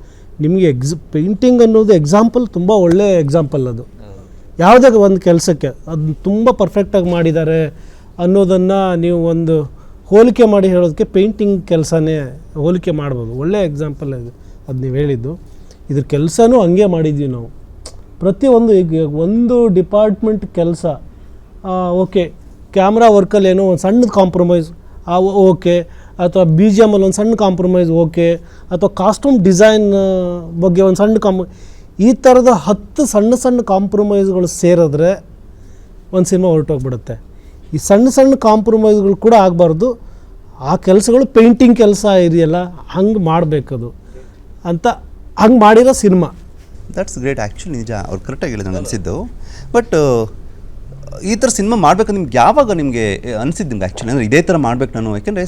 ನಿಮಗೆ ಪೇಂಟಿಂಗ್ ಅನ್ನೋದು ಎಕ್ಸಾಂಪಲ್, ತುಂಬ ಒಳ್ಳೆಯ ಎಕ್ಸಾಂಪಲ್ ಅದು. ಯಾವುದೇ ಒಂದು ಕೆಲಸಕ್ಕೆ ಅದನ್ನ ತುಂಬ ಪರ್ಫೆಕ್ಟಾಗಿ ಮಾಡಿದ್ದಾರೆ ಅನ್ನೋದನ್ನು ನೀವು ಒಂದು ಹೋಲಿಕೆ ಮಾಡಿ ಹೇಳೋದಕ್ಕೆ ಪೇಂಟಿಂಗ್ ಕೆಲಸನೇ ಹೋಲಿಕೆ ಮಾಡ್ಬೋದು. ಒಳ್ಳೆಯ ಎಕ್ಸಾಂಪಲ್ ಅದು ನೀವು ಹೇಳಿದ್ದು. ಇದ್ರ ಕೆಲಸನೂ ಹಂಗೆ ಮಾಡಿದ್ವಿ ನಾವು. ಪ್ರತಿಯೊಂದು ಈಗ ಒಂದು ಡಿಪಾರ್ಟ್ಮೆಂಟ್ ಕೆಲಸ ಓಕೆ, ಕ್ಯಾಮ್ರಾ ವರ್ಕಲ್ಲಿ ಏನೋ ಒಂದು ಸಣ್ಣದು ಕಾಂಪ್ರಮೈಸ್ ಓಕೆ, ಅಥವಾ ಬಿ ಜಿ ಎಮ್ಮಲ್ಲಿ ಒಂದು ಸಣ್ಣ ಕಾಂಪ್ರಮೈಸ್ ಓಕೆ, ಅಥವಾ ಕಾಸ್ಟ್ಯೂಮ್ ಡಿಸೈನ್ ಬಗ್ಗೆ ಒಂದು ಸಣ್ಣ ಈ ಥರದ 10 ಸಣ್ಣ ಕಾಂಪ್ರಮೈಸ್ಗಳು ಸೇರಿದ್ರೆ ಒಂದು ಸಿನಿಮಾ ಹೊರಟೋಗ್ಬಿಡುತ್ತೆ. ಈ ಸಣ್ಣ ಕಾಂಪ್ರಮೈಸ್ಗಳು ಕೂಡ ಆಗಬಾರ್ದು. ಆ ಕೆಲಸಗಳು ಪೇಂಟಿಂಗ್ ಕೆಲಸ ಇದೆಯಲ್ಲ ಹಂಗೆ ಮಾಡಬೇಕದು ಅಂತ ಹಂಗೆ ಮಾಡಿರೋ ಸಿನಿಮಾ. That's great actually. ನಿಜ ಅವ್ರು ಕರೆಕ್ಟಾಗಿ ಹೇಳಿದ್ರು ನನಗೆ ಅನಿಸಿದ್ದು. ಬಟ್ ಈ ಥರ ಸಿನಿಮಾ ಮಾಡ್ಬೇಕಂದ್ರೆ ನಿಮ್ಗೆ ಯಾವಾಗ ನಿಮಗೆ ಅನಿಸಿದ್ದು ನಿಮ್ಗೆ ಆ್ಯಕ್ಚುಲಿ ಅಂದರೆ ಇದೇ ಥರ ಮಾಡ್ಬೇಕು ನಾನು? ಯಾಕೆಂದರೆ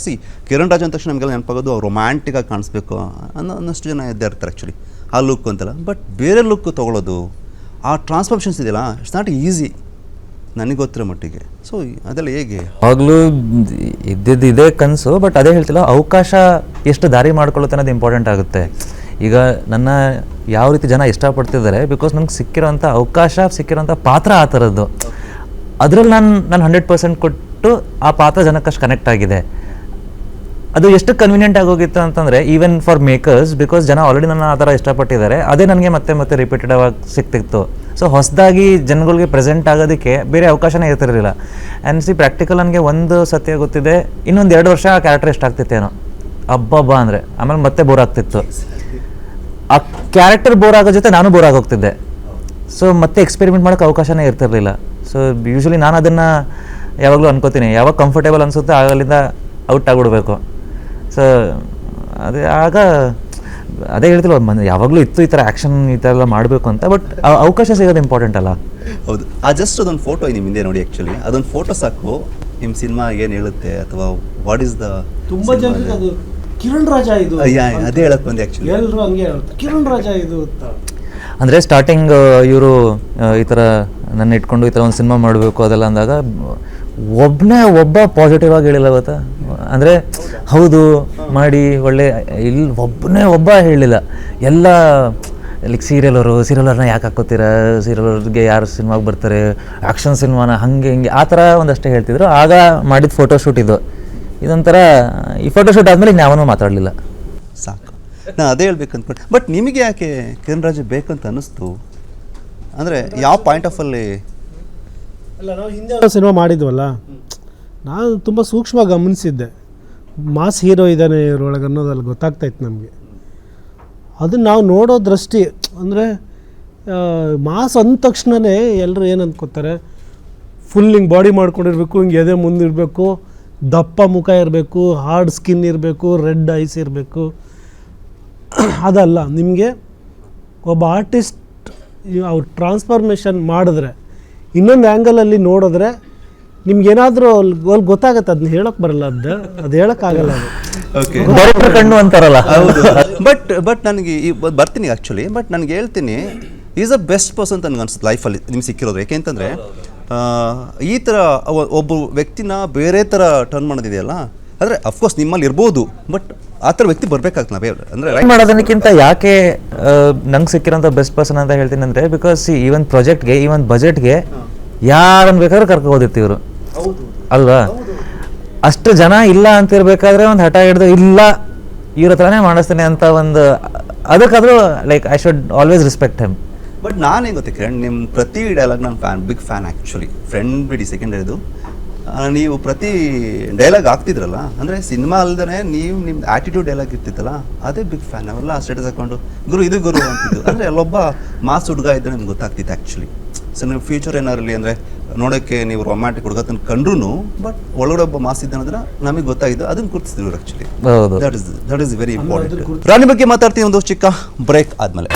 ಕಿರಣ್ ರಾಜ್ ಅಂದ ತಕ್ಷಣ ನಮಗೆಲ್ಲ ನೆನಪಾಗೋದು ಅವ್ರು ರೊಮ್ಯಾಂಟಿಕಾಗಿ ಕಾಣಿಸ್ಬೇಕು ಅನ್ನೋಷ್ಟು ಜನ ಇದ್ದೇ ಇರ್ತಾರೆ ಆ್ಯಕ್ಚುಲಿ, ಆ ಲುಕ್ ಅಂತಲ್ಲ. ಬಟ್ ಬೇರೆ ಲುಕ್ ತೊಗೊಳ್ಳೋದು, ಆ ಟ್ರಾನ್ಸ್ಫಾರ್ಮೇಷನ್ಸ್ ಇದೆಯಲ್ಲ, ಇಟ್ಸ್ ನಾಟ್ ಈಸಿ ನನಗೆ ಗೊತ್ತಿರೋ ಮಟ್ಟಿಗೆ. ಸೊ ಅದೆಲ್ಲ ಹೇಗೆ? ಯಾವಾಗಲೂ ಇದ್ದಿದ್ದೇ ಕನಸು, ಬಟ್ ಅದೇ ಹೇಳ್ತಿಲ್ಲ, ಅವಕಾಶ ಎಷ್ಟು ದಾರಿ ಮಾಡ್ಕೊಳ್ಳುತ್ತೆ ಅನ್ನೋದು ಇಂಪಾರ್ಟೆಂಟ್ ಆಗುತ್ತೆ. ಈಗ ನನ್ನ ಯಾವ ರೀತಿ ಜನ ಇಷ್ಟಪಡ್ತಿದ್ದಾರೆ ಬಿಕಾಸ್ ನನಗೆ ಸಿಕ್ಕಿರೋಂಥ ಅವಕಾಶ, ಸಿಕ್ಕಿರೋಂಥ ಪಾತ್ರ ಆ ಥರದ್ದು. ಅದರಲ್ಲಿ ನಾನು 100% ಕೊಟ್ಟು ಆ ಪಾತ್ರ ಜನಕ್ಕಷ್ಟು ಕನೆಕ್ಟ್ ಆಗಿದೆ. ಅದು ಎಷ್ಟು ಕನ್ವೀನಿಯೆಂಟ್ ಆಗೋಗಿತ್ತು ಅಂತಂದರೆ ಈವನ್ ಫಾರ್ ಮೇಕರ್ಸ್, ಬಿಕಾಸ್ ಜನ ಆಲ್ರೆಡಿ ನನ್ನ ಆ ಥರ ಇಷ್ಟಪಟ್ಟಿದ್ದಾರೆ, ಅದೇ ನನಗೆ ಮತ್ತೆ ರಿಪೀಟೆಡ್ ಆಗಿ ಸಿಕ್ತಿತ್ತು. ಸೊ ಹೊಸದಾಗಿ ಜನಗಳಿಗೆ ಪ್ರೆಸೆಂಟ್ ಆಗೋದಕ್ಕೆ ಬೇರೆ ಅವಕಾಶನೇ ಇರ್ತಿರಲಿಲ್ಲ. ಆ್ಯಂಡ್ ಪ್ರಾಕ್ಟಿಕಲ್ ನನಗೆ ಒಂದು ಸತ್ಯ ಗೊತ್ತಿದೆ, ಇನ್ನೊಂದು 2 ವರ್ಷ ಆ ಕ್ಯಾರೆಕ್ಟರ್ ಎಷ್ಟಾಗ್ತಿತ್ತೇನೋ ಹಬ್ಬ ಅಂದರೆ, ಆಮೇಲೆ ಮತ್ತೆ ಬೋರ್ ಆಗ್ತಿತ್ತು. ಆ ಕ್ಯಾರೆಕ್ಟರ್ ಬೋರ್ ಆಗೋ ಜೊತೆ ನಾನು ಬೋರ್ ಆಗೋಗ್ತಿದ್ದೆ. ಸೊ ಮತ್ತೆ ಎಕ್ಸ್ಪೆರಿಮೆಂಟ್ ಮಾಡೋಕ್ಕೆ ಅವಕಾಶನೇ ಇರ್ತಿರಲಿಲ್ಲ. ಸೊ ಯೂಶ್ವಲಿ ನಾನು ಅದನ್ನು ಯಾವಾಗಲೂ ಅನ್ಕೋತೀನಿ, ಯಾವಾಗ ಕಂಫರ್ಟೇಬಲ್ ಅನಿಸುತ್ತೆ ಆಗಲಿಂದ ಔಟ್ ಆಗಿಬಿಡ್ಬೇಕು. ಸೊ ಅದೇ ಹೇಳ್ತಿಲ್ಲ, ಯಾವಾಗಲೂ ಇತ್ತು ಈ ಥರ ಆ್ಯಕ್ಷನ್ ಈ ಥರ ಎಲ್ಲ ಮಾಡಬೇಕು ಅಂತ, ಬಟ್ ಅವಕಾಶ ಸಿಗೋದು ಇಂಪಾರ್ಟೆಂಟ್ ಅಲ್ಲ. ಹೌದು. ಜಸ್ಟ್ ಅದೊಂದು ಫೋಟೋ ನಿಮ್ಮ ಹಿಂದೆ ನೋಡಿ, ಆ್ಯಕ್ಚುಲಿ ಅದೊಂದು ಫೋಟೋ ಸಾಕು ನಿಮ್ಮ ಸಿನಿಮಾ ಏನು ಹೇಳುತ್ತೆ ಅಥವಾ ವಾಟ್ ಈಸ್ ದ ತುಂಬ ಜನರಿಗೆ ಅದು ಕಿರಣ್ ರಾಜ ಇದು ಅದೇ ಹೇಳಕ್ ಬಂದೆ ಆ್ಯಕ್ಚುಲಿ. ಎಲ್ಲರೂ ಹಂಗೆ ಹೇಳ್ತಾರೆ ಕಿರಣ್ ರಾಜ ಇದು ಅಂತ. ಅಂದರೆ ಸ್ಟಾರ್ಟಿಂಗ್ ಇವರು ಈ ಥರ ನನ್ನ ಇಟ್ಕೊಂಡು ಈ ಥರ ಒಂದು ಸಿನಿಮಾ ಮಾಡಬೇಕು ಅದೆಲ್ಲ ಅಂದಾಗ ಒಬ್ಬ ಪಾಸಿಟಿವ್ ಆಗಿ ಹೇಳಿಲ್ಲ ಗೊತ್ತಾ. ಅಂದರೆ ಹೌದು ಮಾಡಿ ಒಳ್ಳೆ ಒಬ್ಬ ಹೇಳಿಲ್ಲ. ಎಲ್ಲ ಲೈಕ್ ಸೀರಿಯಲ್ನ ಯಾಕೆ ಹಾಕೋತೀರಾ, ಸೀರಿಯಲ್ಗೆ ಯಾರು ಸಿನಿಮಾಗೆ ಬರ್ತಾರೆ, ಆ್ಯಕ್ಷನ್ ಸಿನಿಮಾನ ಹಾಗೆ ಹಿಂಗೆ ಆ ಥರ ಒಂದಷ್ಟೇ ಹೇಳ್ತಿದ್ರು. ಆಗ ಮಾಡಿದ ಫೋಟೋಶೂಟ್ ಇದೊಂಥರ ಈ ಫೋಟೋಶೂಟ್ ಆದಮೇಲೆ ಇನ್ಯಾವನೂ ಮಾತಾಡಲಿಲ್ಲ. ಸಾಕು, ನಾನು ಅದೇ ಹೇಳ್ಬೇಕು ಅಂದ್ಕೊಂಡು. ಬಟ್ ನಿಮಗೆ ಯಾಕೆ ಕಿರಣ್ ರಾಜ್ ಬೇಕಂತ ಅನ್ನಿಸ್ತು? ಅಂದರೆ ಯಾವ ಪಾಯಿಂಟ್ ಆಫ್ ಅಲ್ಲಿ? ಅಲ್ಲ, ನಾವು ಹಿಂದೆ ಸಿನಿಮಾ ಮಾಡಿದ್ವಲ್ಲ, ನಾನು ತುಂಬ ಸೂಕ್ಷ್ಮ ಗಮನಿಸಿದ್ದೆ, ಮಾಸ್ ಹೀರೋ ಇದ್ದಾನೆ ಇವ್ರೊಳಗೆ ಅನ್ನೋದಲ್ಲಿ ಗೊತ್ತಾಗ್ತಾಯಿತ್ತು ನಮಗೆ. ಅದನ್ನು ನಾವು ನೋಡೋ ದೃಷ್ಟಿ ಅಂದರೆ ಮಾಸ್ ಅಂದ ತಕ್ಷಣವೇ ಎಲ್ಲರೂ ಏನು ಅಂದ್ಕೋತಾರೆ, ಫುಲ್ ಹಿಂಗೆ ಬಾಡಿ ಮಾಡ್ಕೊಂಡಿರ್ಬೇಕು, ಹಿಂಗೆ ಎದೆ ಮುಂದಿರಬೇಕು, ದಪ್ಪ ಮುಖ ಇರಬೇಕು, ಹಾರ್ಡ್ ಸ್ಕಿನ್ ಇರಬೇಕು, ರೆಡ್ ಐಸ್ ಇರಬೇಕು. ಅದಲ್ಲ, ನಿಮಗೆ ಒಬ್ಬ ಆರ್ಟಿಸ್ಟ್ ಅವ್ರು ಟ್ರಾನ್ಸ್ಫಾರ್ಮೇಷನ್ ಮಾಡಿದ್ರೆ, ಇನ್ನೊಂದು ಆ್ಯಂಗಲಲ್ಲಿ ನೋಡಿದ್ರೆ ನಿಮ್ಗೇನಾದರೂ ಅಲ್ಲಿ ಗೊತ್ತಾಗತ್ತೆ. ಅದನ್ನ ಹೇಳೋಕ್ಕೆ ಬರಲ್ಲ, ಅದು ಹೇಳೋಕ್ಕಾಗಲ್ಲ. ಓಕೆ, ಕಣ್ಣು ಅಂತಾರಲ್ಲ. ಹೌದು. ಬಟ್ ನನಗೆ ಬರ್ತೀನಿ ಆ್ಯಕ್ಚುಲಿ. ಬಟ್ ನನಗೆ ಹೇಳ್ತೀನಿ, ಈಸ್ ಅ ಬೆಸ್ಟ್ ಪರ್ಸನ್ ಅಂತ ನನಗೆ ಅನ್ಸುತ್ತೆ ಲೈಫಲ್ಲಿ ನಿಮ್ಗೆ ಸಿಕ್ಕಿರೋದು. ಯಾಕೆಂತಂದರೆ ಈ ಥರ ಒಬ್ಬ ವ್ಯಕ್ತಿನ ಬೇರೆ ಥರ ಟರ್ನ್ ಮಾಡೋದಿದೆಯಲ್ಲ, ಅಂದರೆ ಅಫ್ಕೋರ್ಸ್ ನಿಮ್ಮಲ್ಲಿ ಇರ್ಬೋದು, ಬಟ್ ಆ ಥರ ವ್ಯಕ್ತಿ ಬರ್ಬೇಕಾಗ್ತದೆ. ನಾವೇ ಅಂದರೆ ಮಾಡೋದಕ್ಕಿಂತ ಯಾಕೆ ನಂಗೆ ಸಿಕ್ಕಿರೋಂಥ ಬೆಸ್ಟ್ ಪರ್ಸನ್ ಅಂತ ಹೇಳ್ತೀನಿ ಅಂದರೆ, ಬಿಕಾಸ್ ಈ ಒಂದು ಪ್ರಾಜೆಕ್ಟ್ಗೆ, ಈ ಒಂದು ಬಜೆಟ್ಗೆ ಯಾರನ್ನು ಬೇಕಾದ್ರೂ ಕರ್ಕೋಬೋದಿತ್ತು ಇವರು, ಅಲ್ವಾ? ಅಷ್ಟು ಜನ ಇಲ್ಲ ಅಂತಿರ್ಬೇಕಾದ್ರೆ ಒಂದು ಹಠ ಹಿಡಿದು ಇಲ್ಲ ಇವ್ರ ಹತ್ರನೇ ಮಾಡಿಸ್ತೀನಿ ಅಂತ ಒಂದು, ಅದಕ್ಕಾದ್ರೂ like I should always respect him. But ನಾನೇನು ಗೊತ್ತಾ ಕಿರಣ್, ನಿಮ್ಮ ಪ್ರತಿ ಡೈಲಾಗ್ ನಾನು ಬಿಗ್ ಫ್ಯಾನ್ ಆ್ಯಕ್ಚುಲಿ. ಫ್ರೆಂಡ್ ಬಿಡಿ ಸೆಕೆಂಡರಿದು, ನೀವು ಪ್ರತಿ ಡೈಲಾಗ್ ಆಗ್ತಿದ್ರಲ್ಲ, ಅಂದರೆ ಸಿನಿಮಾ ಅಲ್ದೇ ನೀವು ನಿಮ್ಮ ಆ್ಯಟಿಟ್ಯೂಡ್ ಡೈಲಾಗ್ ಇರ್ತಿತ್ತಲ್ಲ, ಅದೇ ಬಿಗ್ ಫ್ಯಾನ್. ಅವೆಲ್ಲ ಸ್ಟೇಟಸ್ ಹಾಕೊಂಡು ಗುರು ಇದು ಗುರು ಅಂತಿದ್ದು. ಅಂದರೆ ಅಲ್ಲೊಬ್ಬ ಮಾಸ್ ಹುಡುಗ ಇದ್ದರೆ ನಿಮ್ಗೆ ಗೊತ್ತಾಗ್ತಿತ್ತು ಆ್ಯಕ್ಚುಲಿ. ಸೊ ನೀವು ಫ್ಯೂಚರ್ ಏನಾರಲಿ ಅಂದರೆ ನೋಡೋಕ್ಕೆ ನೀವು ರೊಮ್ಯಾಂಟಿಕ್ ಹುಡುಗತನ ಕಂಡ್ರೂ, ಬಟ್ ಒಳಗಡೆ ಒಬ್ಬ ಮಾಸ್ ಇದ್ದ ಅಂದ್ರೆ ನಮಗೆ ಗೊತ್ತಾಗಿದ್ದು, ಅದನ್ನು ಗುರುತಿಸಿದ್ರು actually. That is very important. Rani ಬಗ್ಗೆ ಮಾತಾಡ್ತೀನಿ ಒಂದು ಚಿಕ್ಕ ಬ್ರೇಕ್ ಆದಮೇಲೆ.